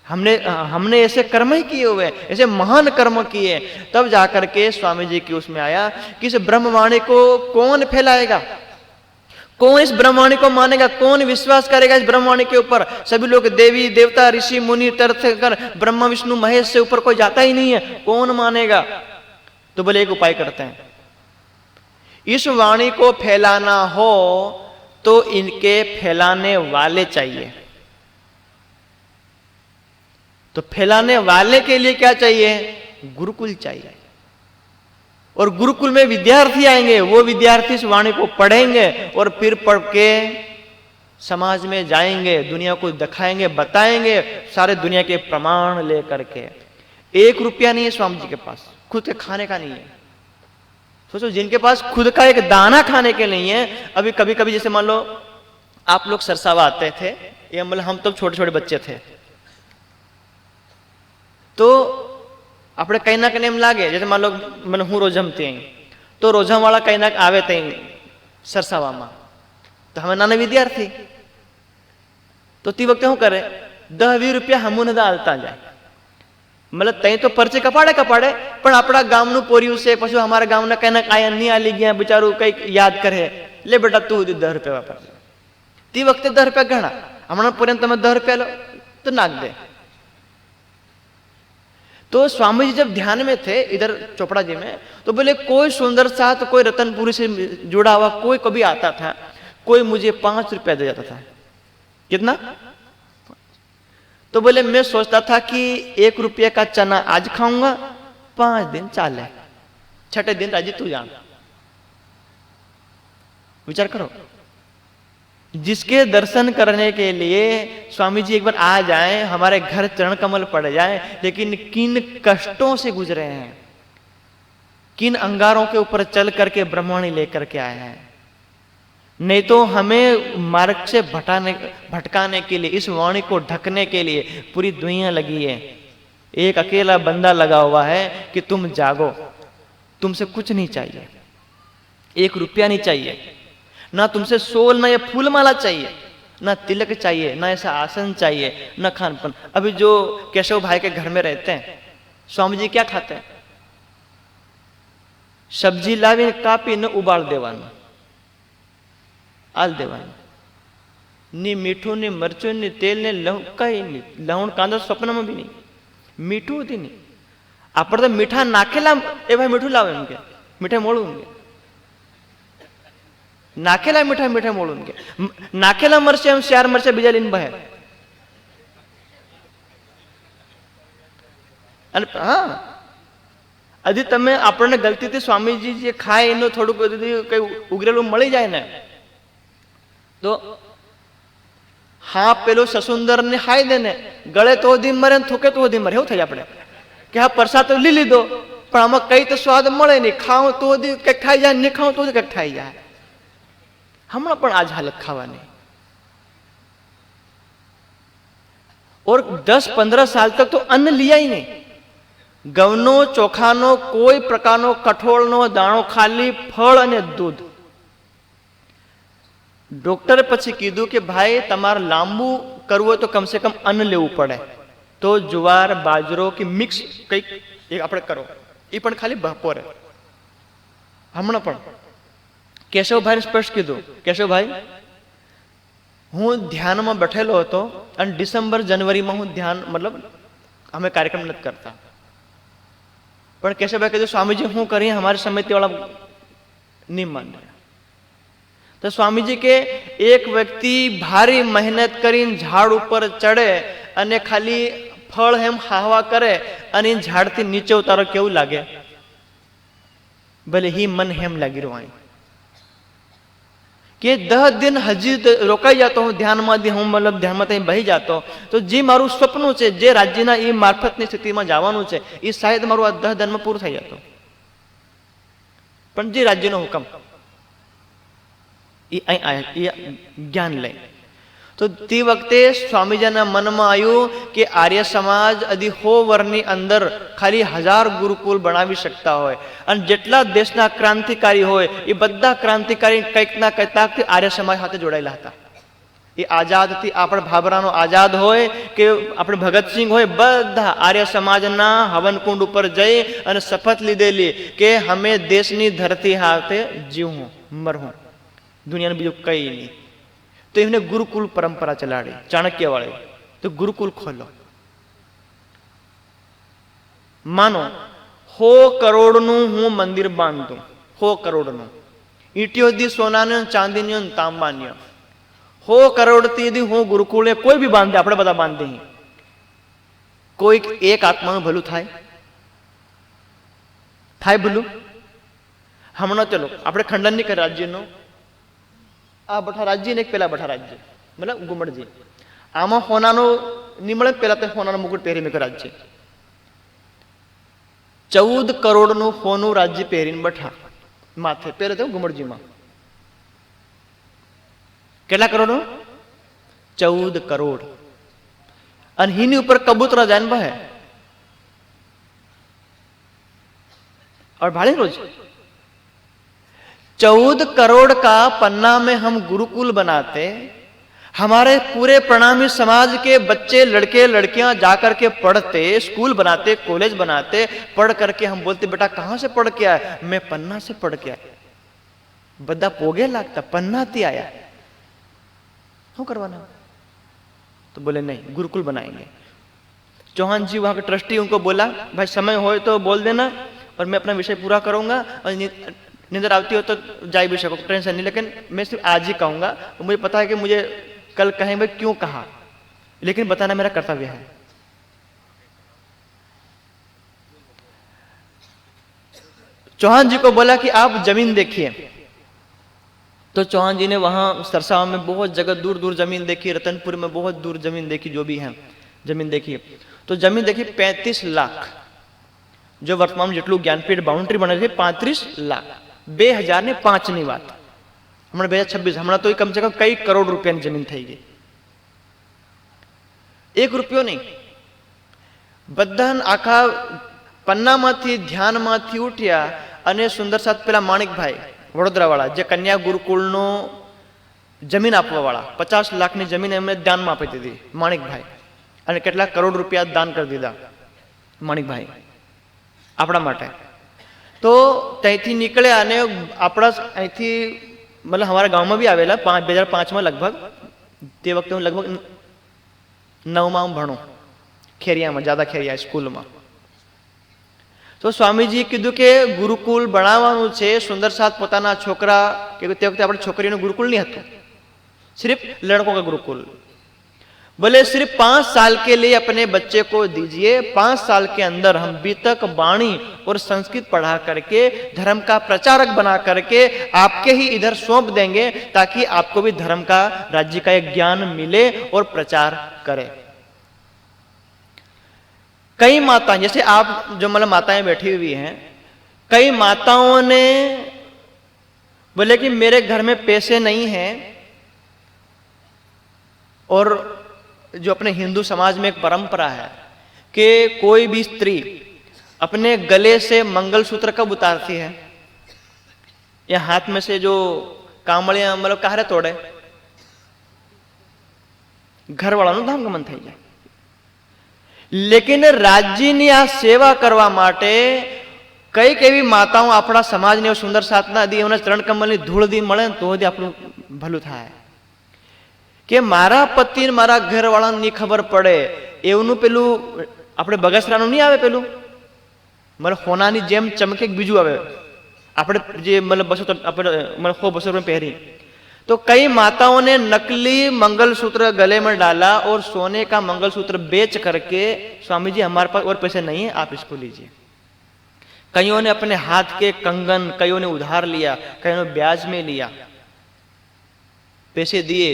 हमने ऐसे कर्म ही किए हुए, ऐसे महान कर्म किए, तब जाकर के स्वामी जी की उसमें आया कि इस ब्रह्मवाणी को कौन फैलाएगा, कौन इस ब्रह्मवाणी को मानेगा, कौन विश्वास करेगा इस ब्रह्मवाणी के ऊपर। सभी लोग देवी देवता ऋषि मुनि तीर्थंकर ब्रह्मा विष्णु महेश से ऊपर कोई जाता ही नहीं है, कौन मानेगा? तो बोले एक उपाय करते हैं, इस वाणी को फैलाना हो तो इनके फैलाने वाले चाहिए। तो फैलाने वाले के लिए क्या चाहिए? गुरुकुल चाहिए। और गुरुकुल में विद्यार्थी आएंगे, वो विद्यार्थी इस वाणी को पढ़ेंगे और फिर पढ़ के समाज में जाएंगे, दुनिया को दिखाएंगे, बताएंगे, सारे दुनिया के प्रमाण लेकर के। 1 रुपया नहीं है स्वामी जी के पास, खुद के खाने का नहीं है। सोचो, जिनके पास खुद का एक दाना खाने के नहीं है। अभी कभी कभी जैसे मान लो आप लोग सरसावा आते थे, या मतलब हम तब छोटे छोटे बच्चे थे, तो આપણે કઈ ના કઈ એમ લાગે, जैसे मान लो મને હું રોજમતી અહીં, તો રોજાવાળા કઈ ના આવે તઈ સરસાવામાં, તો અમે નાના વિદ્યાર્થી, તો તે વખતે શું કરે, 10-20 રૂપિયા હમુને આલતા જાય। मतलब तई तो पर्चे कपाड़े पण अपना गामनु पोर्यू से पशु हमारा गामना कई ना आया नहीं आली गया, बेचारू कई याद करे, ले बेटा तू 10 रुपया वापर। ती वखते 10 रुपया घना, हमणा पर्यंत તમે 10 रुपया लो तो नाक दे। तो स्वामी जी जब ध्यान में थे इधर चोपड़ा जी में, तो बोले कोई सुंदर सा, तो कोई रतनपुरी से जुड़ा हुआ कोई कभी आता था, कोई मुझे 5 रुपया दे जाता था। कितना? तो बोले मैं सोचता था कि 1 रुपये का चना आज खाऊंगा, 5 दिन चाले, 6ठे दिन राजी तू जान। विचार करो, जिसके दर्शन करने के लिए स्वामी जी एक बार आ जाएं, हमारे घर चरण कमल पड़ जाए, लेकिन किन कष्टों से गुजरे हैं, किन अंगारों के ऊपर चल करके ब्रह्मवाणी लेकर के आए हैं। नहीं तो हमें मार्ग से भटकाने के लिए, इस वाणी को ढकने के लिए पूरी दुनिया लगी है। एक अकेला बंदा लगा हुआ है कि तुम जागो, तुमसे कुछ नहीं चाहिए, 1 रुपया नहीं चाहिए, ना तुमसे सोल, ना ये फूल माला चाहिए, ना तिलक चाहिए, ना ऐसा आसन चाहिए, ना खानपान। अभी जो केशव भाई के घर में रहते हैं, स्वामी जी क्या खाते हैं? सब्जी लावी कापी न उबाल देवान, आल देवान, नी मीठू नी मरचू नी तेल ने कई नहीं, लवण कांदा स्वप्न में भी नहीं, मीठू थी नहीं। आप तो मीठा नाखेला, ए भाई मीठू लावे उनके, मीठे मोड़ू उनके નાખેલા મીઠા મીઠા મોડું કે નાખેલા મરશે એમ ચાર મરશે બીજા લઈને બહે. અને હા, હજી તમે આપણને ગલતીથી સ્વામીજી જે ખાય એનું થોડુંક કઈ ઉગરેલું મળી જાય ને તો હા પેલું સસુંદર ને ખાઈ દે ને ગળે તો ધી મરે ને થૂકે તો ધી મરે. એવું થાય આપણે કે હા પ્રસાદ તો લઈ લીધો પણ આમાં કઈ તો સ્વાદ મળે નહીં. ખાવું તો કંઈક ખાઈ જાય, નહીં ખાવું તો કંઈક ખાઈ જાય. હમણાં પણ આજ હાલત ખાવાની. और 10-15 साल तक तो अन्न लिया ही नहीं. ઘઉંનો ચોખાનો કોઈ પ્રકારનો કઠોળનો દાણો, ખાલી ફળ અને દૂધ. ડોક્ટરે પછી કીધું કે ભાઈ તમારે લાંબુ કરવું હોય તો કમસે કમ અન્ન લેવું પડે. તો જુવાર, બાજરો કે મિક્સ કંઈક આપણે કરો, એ પણ ખાલી બપોરે. હમણાં પણ કેશવભાઈને સ્પષ્ટ કીધું, કેશવભાઈ હું ધ્યાનમાં બેઠેલો હતો અને ડિસેમ્બર જાન્યુઆરીમાં હું ધ્યાન મતલબ અમે કાર્યક્રમ નથી કરતા. પણ કેશવભાઈ કીધું સ્વામીજી શું કરીએ, અમારી સમિતિ વાળા નહીં માને. તો સ્વામીજી કે એક વ્યક્તિ ભારી મહેનત કરીને ઝાડ ઉપર ચડે અને ખાલી ફળ હેમ હાવા કરે અને ઝાડથી નીચે ઉતારો કેવું લાગે? ભલે હી મન હેમ લાગી રહ્યું કે 10 दिन હજી રોકાઈ જતો હું ધ્યાનમાંથી, હું મતલબ ધ્યાનમાં બહી જતો તો જે મારું સ્વપ્ન છે, જે રાજ્યના એ મારફતની સ્થિતિમાં જવાનું છે, એ શાયદ મારું આ 10 દિનમાં પૂરું થઈ જતો. પણ જે રાજ્યનો હુકમ એ અહીં જ્ઞાન લઈ. તો તે વખતે સ્વામીજીના મનમાં આવ્યું કે આર્ય સમાજ અધી 100 વર્ષની અંદર ખાલી 1000 ગુરુકુલ બનાવી શકતા હોય અને જેટલા દેશના ક્રાંતિકારી હોય એ બધા ક્રાંતિકારી કંઈક ના કંઈક આર્ય સમાજ સાથે જોડાયેલા હતા. એ આઝાદથી આપણે ભાભરાનો આઝાદ હોય કે આપણે ભગતસિંહ હોય, બધા આર્ય સમાજના હવનકુંડ ઉપર જઈ અને શપથ લીધેલી કે અમે દેશની ધરતી હાથે જીવું મરવું, દુનિયાનું બીજું કઈ નહીં. તો એમને ગુરુકુલ પરંપરા ચલાડી ચાણક્ય વાળી. તો ગુરુકુલ ખોલો. માનો 100 કરોડનું હું મંદિર બાંધું, 100 કરોડનું, ઈટીઓથી સોનાની, ચાંદીની, તાંબાની, 100 કરોડથી હું ગુરુકુળે કોઈ બી બાંધે, આપણે બધા બાંધીએ. કોઈક એક આત્માનું ભલું થાય? થાય ભલું? હમણાં ચલો આપણે ખંડન નહીં કરે રાજ્યનો. આ બઠા રાજ્ય ને એક પેલા બઠા રાજ્ય મતલબ ગુમડજી, આમાં હોનાનો નિમળે પેલા તે હોનાનો મુકુટ પહેરી મેં રાજ્ય 14 કરોડનું હોનું રાજ્ય પહેરીને બઠા માથે પહેરે તો ગુમડજીમાં. કેટલા કરોડ? 14 કરોડ. અને હિની ઉપર કબૂતરા જાય ને બહે और भाड़ी रोज 14 करोड़ का पन्ना में हम गुरुकुल बनाते, हमारे पूरे प्रणामी समाज के बच्चे लड़के लड़कियां जाकर के पढ़ते, स्कूल बनाते, कॉलेज बनाते, पढ़ करके हम बोलते बेटा कहां से पढ़ के आया? मैं पन्ना से पढ़ के आया. बद्दा पोगे लगता, पन्ना थी आया. क्यों करवाना? तो बोले नहीं गुरुकुल बनाएंगे. चौहान जी वहां के ट्रस्टी उनको बोला भाई समय हो तो बोल देना और मैं अपना विषय पूरा करूंगा, और नींदर आती हो तो जा भी सको, टेंशन नहीं, लेकिन मैं सिर्फ आज ही कहूंगा. मुझे पता है कि मुझे कल कहें भाई क्यों कहा, लेकिन बताना मेरा कर्तव्य है. चौहान जी को बोला कि आप जमीन देखिए. तो चौहान जी ने वहां सरसावा में बहुत जगह दूर दूर जमीन देखी, रतनपुर में बहुत दूर जमीन देखी, जो भी है जमीन देखी. तो जमीन देखी 35 लाख, जो वर्तमान જેટલું જ્ઞાનપીઠ બાઉન્ડ્રી બને છે 35 લાખ. 2005 ની વાત, હમણાં 2026, હમણાં તો કમ સે કમ કઈ કરોડ રૂપિયાની જમીન થઈ ગઈ. 1 રૂપિયો નહીં, બધા આખા પન્નામાંથી ધ્યાનમાંથી ઉઠ્યા અને સુંદર સાથ પેલા માણિકભાઈ વડોદરાવાળા જે કન્યા ગુરુકુળનો જમીન આપવા વાળા 50 લાખની જમીન એમને દાનમાં આપી દીધી માણિકભાઈ, અને કેટલા કરોડ રૂપિયા દાન કરી દીધા માણિકભાઈ આપણા માટે. તો ત્યાંથી નીકળ્યા અને આપણા અહીંથી મતલબ અમારા ગામમાં બી આવેલા 2005માં લગભગ. તે વખતે હું લગભગ 9માં ભણું ખેરિયામાં, જ્યાદા ખેરિયા સ્કૂલમાં. તો સ્વામીજી કીધું કે ગુરુકુલ બનાવવાનું છે સુંદર સાથ પોતાના છોકરા કે તે વખતે આપણે છોકરીનું ગુરુકુલ નહીં હતું, सिर्फ लड़कों का गुरुकुल। बोले सिर्फ 5 साल के लिए अपने बच्चे को दीजिए, 5 साल के अंदर हम बीतक वाणी और संस्कृत पढ़ा करके धर्म का प्रचारक बना करके आपके ही इधर सौंप देंगे ताकि आपको भी धर्म का, राज्य का एक ज्ञान मिले और प्रचार करे। कई माता, जैसे आप जो मतलब माताएं बैठी हुई हैं, कई माताओं ने बोले कि मेरे घर में पैसे नहीं हैं, और जो अपने हिंदू समाज में एक परंपरा है कि कोई भी स्त्री अपने गले से मंगलसूत्र कब उतारती है, या हाथ में से जो कामड़िया मतलब काहरे तोड़े घर वाला धामगमन થઈ જાય। लेकिन राज्यની આ સેવા કરવા માટે કઈ કેવી માતાઓ આપણા સમાજને સુંદર સાધના દી, એના ચરણ કમલની ધૂળ દી મળે તો જ આપણું ભલું થાય। કે મારા પતિ મારા ઘરવાળાની ખબર પડે એવનું પેલું આપણે બગસરાનું નહીં આવે, પેલું મતલબ હોનાની જેમ ચમકે બીજું આવે, આપણે જે मतलब 200 આપણે मतलब 100-200 रुपये पहरी। तो कई माताओं ने नकली मंगलसूत्र गले में डाला और सोने का मंगलसूत्र बेच करके स्वामी जी हमारे पास और पैसे नहीं है, आप इसको लीजिए। कईयों ने अपने हाथ के कंगन, कईयों ने उधार लिया, कईयों ने ब्याज में लिया, पैसे दिए।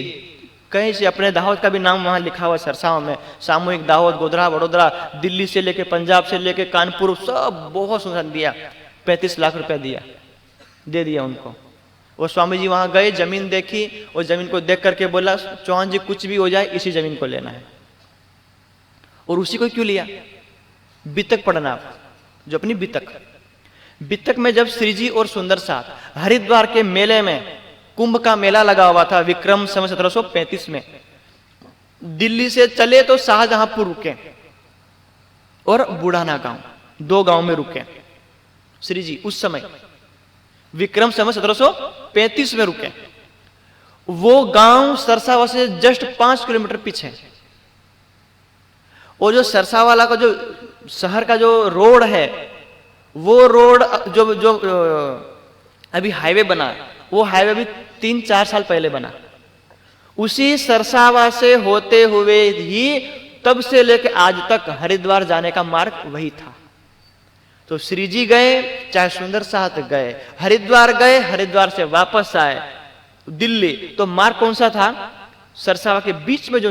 कहीं से अपने दाहोद का भी नाम वहां लिखा हुआ सरसाओं में, सामूहिक दाहोद, गोधरा, वडोदरा, दिल्ली से लेके पंजाब से लेके कानपुर, सब बहुत सुंदर दिया। 35 लाख रुपया दिया, दे दिया उनको। और स्वामी जी वहां गए, जमीन देखी और जमीन को देख करके बोला चौहान जी कुछ भी हो जाए इसी जमीन को लेना है। और उसी को क्यों लिया? बीतक पढ़ना, जो अपनी बीतक में जब श्री जी और सुंदर साथ हरिद्वार के मेले में, कुंभ का मेला लगा हुआ था विक्रम संवत 1735 में, दिल्ली से चले तो शाहजहांपुर रुके और बुढ़ाना गांव, 2 गांव में रुके श्री जी। उस समय विक्रम संवत 1735 में रुके। वो गांव सरसावा से जस्ट 5 किलोमीटर पीछे। और जो सरसावाला का जो शहर का जो रोड है, वो रोड जो अभी हाईवे बना, वो हाईवे भी 3-4 साल पहले बना। उसी सरसावा से होते हुए ही तब से लेकर आज तक हरिद्वार जाने का मार्ग वही था। तो श्री जी गए, चाहे सुंदर साथ गए, हरिद्वार गए, हरिद्वार से वापस आए दिल्ली, तो मार्ग कौन सा था? सरसावा के बीच में जो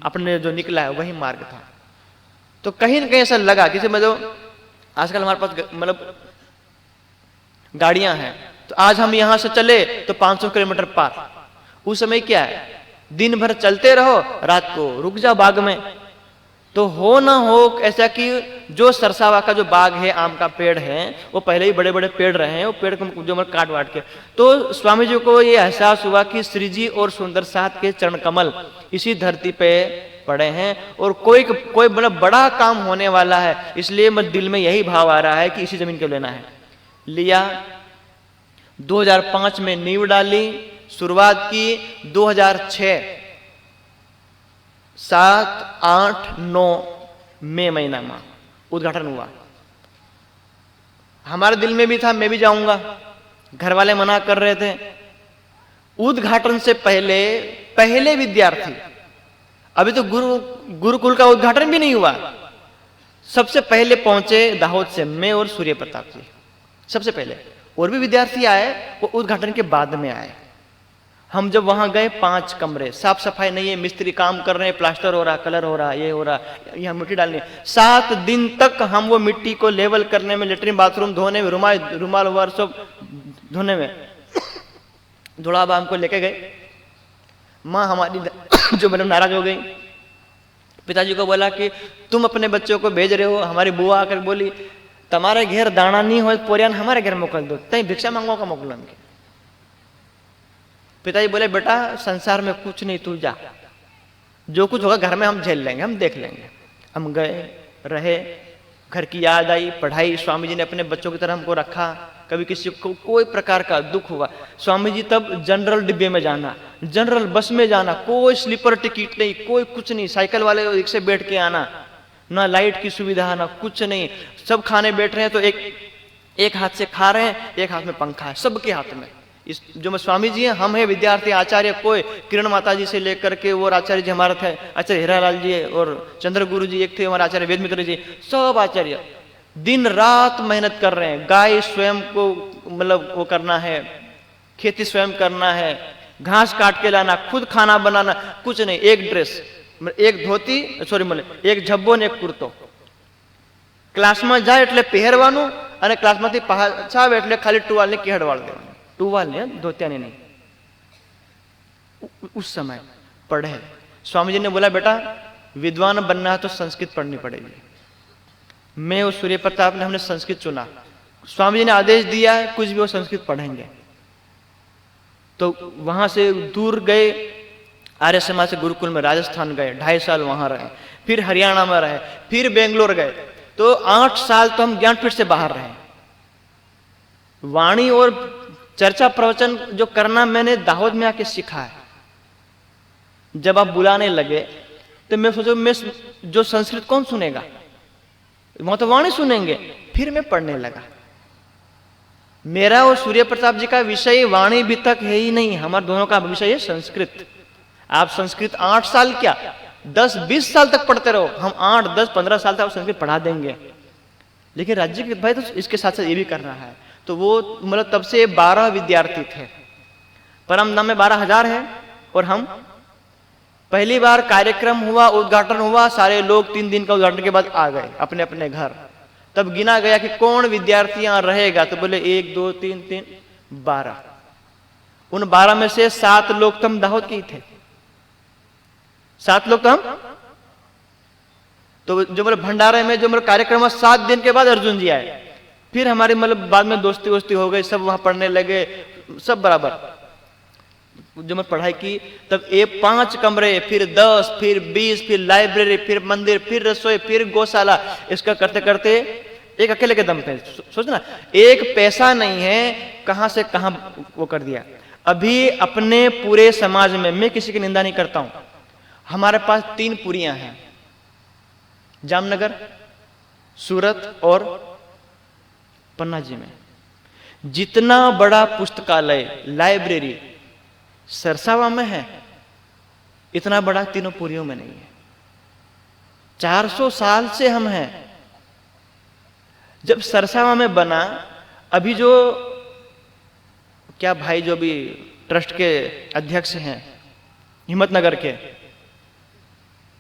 अपने जो निकला है वही मार्ग था। तो कहीं ना कहीं ऐसा लगा कि मतलब आजकल हमारे पास मतलब गाड़ियां हैं, तो आज हम यहां से चले तो 500 किलोमीटर पार। उस समय क्या है, दिन भर चलते रहो, रात को रुक जाओ बाग में। तो हो ना हो ऐसा कि जो सरसावा का जो बाग है, आम का पेड़ है, वो पहले ही बड़े बड़े पेड़ रहे हैं, वो पेड़ को जो मतलब काट वाट के, तो स्वामी जी को ये एहसास हुआ कि श्री जी और सुंदर साथ के चरण कमल इसी धरती पे पड़े हैं और कोई मतलब बड़ा काम होने वाला है। इसलिए मैं दिल में यही भाव आ रहा है कि इसी जमीन को लेना है। लिया, 2005 में नींव डाली, शुरुआत की 2006 7, 8, 9 मई महीना में उद्घाटन हुआ। हमारे दिल में भी था मैं भी जाऊंगा, घर वाले मना कर रहे थे। उद्घाटन से पहले विद्यार्थी, अभी तो गुरुकुल का उद्घाटन भी नहीं हुआ, सबसे पहले पहुंचे दाहोद से मैं और सूर्य प्रताप जी, सबसे पहले। और भी विद्यार्थी आए, वो उद्घाटन के बाद में आए। हम जब वहां गए 5 कमरे, साफ सफाई नहीं है, मिस्त्री काम कर रहे हैं, प्लास्टर हो रहा, कलर हो रहा, ये हो रहा, यहाँ मिट्टी डालनी है। 7 दिन तक हम वो मिट्टी को लेवल करने में, लेटरिन बाथरूम धोने में, रुमाल वार सब धोने में, धुड़ाबा हमको लेके गए। माँ हमारी जो मैडम नाराज हो गई, पिताजी को बोला कि तुम अपने बच्चों को भेज रहे हो। हमारी बुआ आकर बोली तुम्हारे घर दाना नहीं हो पोरियान हमारे घर मोकल दो, तई भिक्षा मांगो का मोकलो। पिताजी बोले बेटा संसार में कुछ नहीं, तू जा, जो कुछ होगा घर में हम झेल लेंगे, हम देख लेंगे। हम गए, रहे, घर की याद आई, पढ़ाई। स्वामी जी ने अपने बच्चों की तरह हमको रखा। कभी किसी को कोई प्रकार का दुख हुआ, स्वामी जी तब जनरल डिब्बे में जाना, जनरल बस में जाना, कोई स्लीपर टिकट नहीं, कोई कुछ नहीं, साइकिल वाले रिक्शे बैठ के आना, ना लाइट की सुविधा, ना कुछ नहीं। सब खाने बैठ रहे हैं तो एक हाथ से खा रहे हैं, एक हाथ में पंखा है, सबके हाथ में। इस जो स्वामी जी हैं, हम हैं विद्यार्थी, आचार्य कोई, किरण माता जी से लेकर के और आचार्य जी हमारा थे, आचार्य हीरालाल जी और चंद्र गुरु जी एक थे, हमारे आचार्य वेद मित्र जी, सब आचार्य दिन रात मेहनत कर रहे हैं। गाय स्वयं को मतलब वो करना है, खेती स्वयं करना है, घास काट के लाना, खुद खाना बनाना, कुछ नहीं। एक ड्रेस, एक धोती, सॉरी मतलब एक झब्बो ने एक कुर्तो, ક્લાસમાં જાય એટલે પહેરવાનું અને ક્લાસમાંથી પાછા આવે એટલે ખાલી ટુવાલને કેહડવાળ દેવાનું, टुवाल धोतियाने नहीं। उस समय पढ़े। स्वामी जी ने बोला बेटा विद्वान बनना है तो संस्कृत पढ़नी पड़ेगी। मैं और सूर्य प्रताप ने हमने संस्कृत चुना। स्वामी जी ने आदेश दिया है कुछ भी वो संस्कृत पढ़ेंगे। तो वहां से दूर गए, आर्य समाज से गुरुकुल में राजस्थान गए, 2.5 साल वहां रहे, फिर हरियाणा में रहे, फिर बेंगलोर गए। तो 8 साल तो हम ज्ञानपीठ से बाहर रहे। वाणी और चर्चा प्रवचन जो करना मैंने दाहोद में आके सीखा है। जब आप बुलाने लगे तो मैं सोचा मैं जो संस्कृत कौन सुनेगा, वहां तो वाणी सुनेंगे। फिर मैं पढ़ने लगा। मेरा और सूर्य प्रताप जी का विषय वाणी भी तक है ही नहीं, हमारे दोनों का विषय है संस्कृत। आप संस्कृत 8 साल क्या 10-20 साल तक पढ़ते रहो, हम 8, 10, 15 साल तक संस्कृत पढ़ा देंगे। लेकिन राज्य के भाई तो इसके साथ साथ ये भी करना है। तो वो मतलब तब से 12 विद्यार्थी थे। परमधाम में 12,000 है और हम पहली बार कार्यक्रम हुआ, उद्घाटन हुआ, सारे लोग 3 दिन का उद्घाटन के बाद आ गए अपने अपने घर। तब गिना गया कि कौन विद्यार्थी यहां रहेगा, तो बोले 1, 2, 3, 12। उन 12 में से 7 लोग तो हम दाहोद के ही थे, 7 लोग तो हम। तो जो मतलब भंडारे में जो मतलब कार्यक्रम हुआ 7 दिन के बाद अर्जुन जी आए। फिर हमारी मतलब बाद में दोस्ती वोस्ती हो गई, सब वहां पढ़ने लगे, सब बराबर जो मैं पढ़ाई की। तब 5 कमरे, फिर 10, फिर 20, फिर लाइब्रेरी, फिर मंदिर, फिर रसोई, फिर गौशाला। इसका करते करते एक अकेले के दम पे सोचना, एक पैसा नहीं है, कहां से कहां वो कर दिया। अभी अपने पूरे समाज में, मैं किसी की निंदा नहीं करता हूं, हमारे पास 3 पुरियां हैं, जामनगर, सूरत और पन्ना जी में। जितना बड़ा पुस्तकालय लाइब्रेरी सरसावा में है, इतना बड़ा तीनों पुरियों में नहीं है। 400 साल से हम हैं। जब सरसावा में बना, अभी जो क्या भाई जो भी ट्रस्ट के अध्यक्ष हैं हिम्मतनगर के,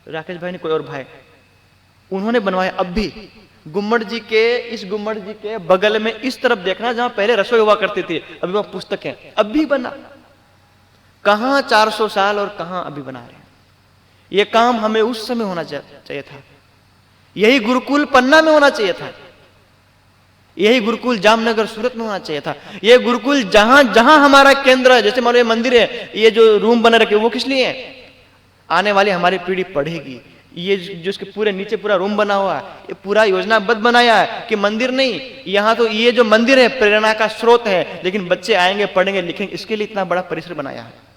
राकेश भाई ने कोई और भाई, उन्होंने बनवाया। अब भी गुम्मट जी के, इस गुम्मट जी के बगल में इस तरफ देखना जहां पहले रसोई हुआ करती थी, अभी वहां पुस्तक है, अब भी बना। कहां 400 साल और कहां अभी बना रहे हैं। यह काम हमें उस समय होना चाहिए था। यही गुरुकुल पन्ना में होना चाहिए था, यही गुरुकुल जामनगर सूरत में होना चाहिए था। यह गुरुकुल जहां जहां हमारा केंद्र है, जैसे मान लो मंदिर है, ये जो रूम बना रखे वो किस लिए है, आने वाली हमारी पीढ़ी पढ़ेगी। ये जो इसके पूरे नीचे पूरा रूम बना हुआ है, ये पूरा योजनाबद्ध बनाया है कि मंदिर नहीं, यहाँ तो ये जो मंदिर है प्रेरणा का स्रोत है, लेकिन बच्चे आएंगे पढ़ेंगे लिखेंगे, इसके लिए इतना बड़ा परिसर बनाया है।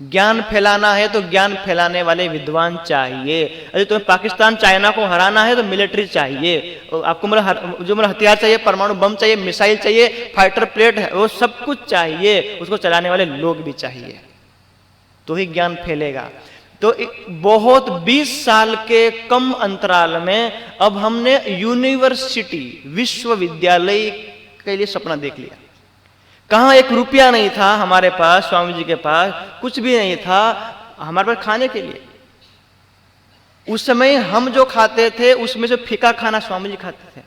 ज्ञान फैलाना है तो ज्ञान फैलाने वाले विद्वान चाहिए। अरे तुम्हें पाकिस्तान चाइना को हराना है तो मिलिट्री चाहिए, आपको मतलब जो मतलब हथियार चाहिए, परमाणु बम चाहिए, मिसाइल चाहिए, फाइटर प्लेट है, वो सब कुछ चाहिए, उसको चलाने वाले लोग भी चाहिए, तो ही ज्ञान फैलेगा। तो बहुत 20 साल के कम अंतराल में अब हमने यूनिवर्सिटी, विश्वविद्यालय के लिए सपना देख लिया। कहां 1 रुपया नहीं था हमारे पास, स्वामी जी के पास कुछ भी नहीं था हमारे पास खाने के लिए। उस समय हम जो खाते थे उसमें से फीका खाना स्वामी जी खाते थे।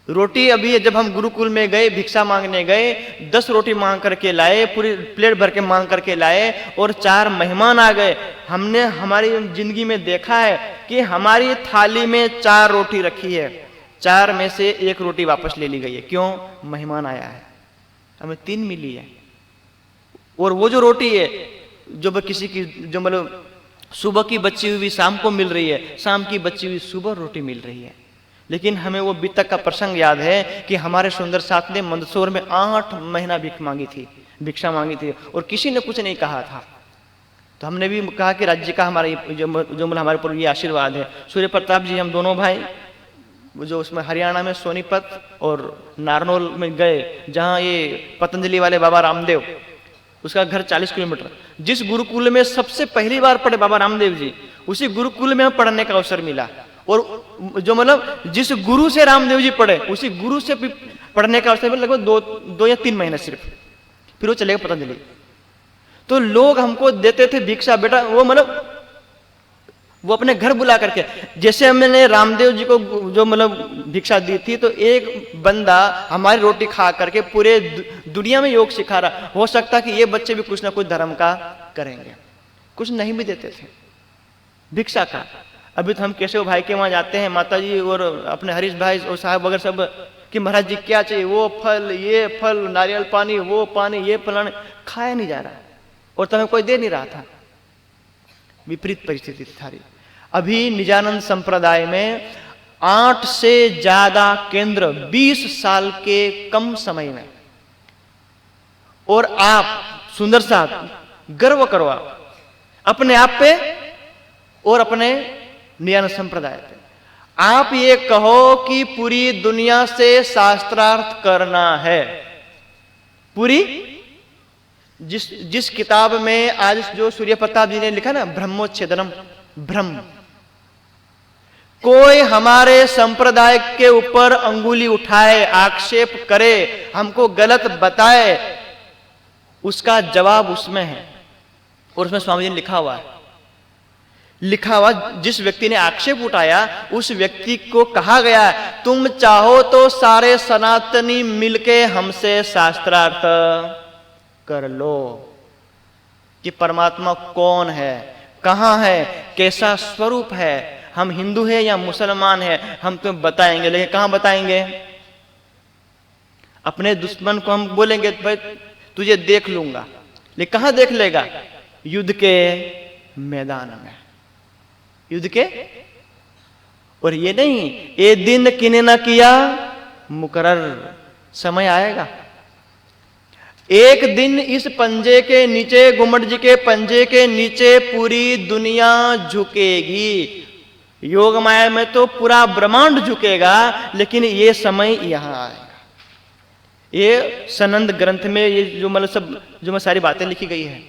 रोटी, अभी जब हम गुरुकुल में गए, भिक्षा मांगने गए, 10 रोटी मांग करके लाए, पूरी प्लेट भर के मांग करके लाए, और 4 मेहमान आ गए। हमने हमारी जिंदगी में देखा है कि हमारी थाली में 4 रोटी रखी है, 4 में से 1 रोटी वापस ले ली गई है। क्यों? मेहमान आया है, हमें 3 मिली है। और वो जो रोटी है जो किसी की जो मतलब सुबह की बची हुई शाम को मिल रही है, शाम की बची हुई सुबह रोटी मिल रही है। लेकिन हमें वो बीतक का प्रसंग याद है कि हमारे सुंदर साथ ने मंदसौर में 8 महीना भिक्षा मांगी थी और किसी ने कुछ नहीं कहा था। तो हमने भी कहा कि राज्य का हमारा जो मतलब हमारे ऊपर ये आशीर्वाद है। सूर्य प्रताप जी हम दोनों भाई जो उसमें हरियाणा में सोनीपत और नारनौल में गए, जहाँ ये पतंजलि वाले बाबा रामदेव, उसका घर 40 किलोमीटर, जिस गुरुकुल में सबसे पहली बार पढ़े बाबा रामदेव जी, उसी गुरुकुल में हमें पढ़ने का अवसर मिला। और जो मतलब जिस गुरु से रामदेव जी पढ़े, उसी गुरु से पढ़ने का अवसर मिला लगभग 2 या 3 महीने सिर्फ, फिर वो चले गए पतंजलि। तो लोग हमको देते थे भिक्षा, बेटा वो मतलब वो अपने घर बुला करके, जैसे हमने रामदेव जी को जो मतलब भिक्षा दी थी, तो एक बंदा हमारी रोटी खा करके पूरे दुनिया में योग सिखा रहा। हो सकता कि ये बच्चे भी कुछ ना कुछ धर्म का करेंगे, कुछ नहीं भी देते थे भिक्षा का। अभी तो हम केशव भाई के वहां जाते हैं, माता जी और अपने हरीश भाई और साहब वगैरह सब, कि महाराज जी क्या चाहिए, वो फल, ये फल, नारियल पानी, वो पानी, ये फलाने, खाया नहीं जा रहा और तुम्हें कोई दे नहीं रहा था। विपरीत परिस्थिति थी। अभी निजानंद संप्रदाय में 8 से ज्यादा केंद्र 20 साल के कम समय में, और आप सुंदर साहब गर्व करो आप अपने आप पे और अपने निजानंद संप्रदाय पे। आप ये कहो कि पूरी दुनिया से शास्त्रार्थ करना है। पूरी जिस किताब में आज जो सूर्य प्रताप जी ने लिखा ना, ब्रह्मोच्छेदनम, ब्रह्म, कोई हमारे संप्रदाय के ऊपर अंगुली उठाए, आक्षेप करे, हमको गलत बताए, उसका जवाब उसमें है। और उसमें स्वामी जी ने लिखा हुआ है, लिखा हुआ जिस व्यक्ति ने आक्षेप उठाया उस व्यक्ति को कहा गया, तुम चाहो तो सारे सनातनी मिलके हमसे शास्त्रार्थ कर लो कि परमात्मा कौन है, कहां है, कैसा स्वरूप है, हम हिंदू है या मुसलमान है, हम तुम्हें बताएंगे। लेकिन कहां बताएंगे? अपने दुश्मन को हम बोलेंगे भाई तुझे देख लूंगा, लेकिन कहां देख लेगा? युद्ध के मैदान में, युद्ध के। और ये नहीं, ये दिन किने ना किया मुकर्रर, समय आएगा एक दिन इस पंजे के नीचे, गुम्मट जी के पंजे के नीचे पूरी दुनिया झुकेगी। योग माया में तो पूरा ब्रह्मांड झुकेगा, लेकिन ये समय यहां आएगा। ये सनंद ग्रंथ में ये जो मतलब सब जो मैं सारी बातें लिखी गई है,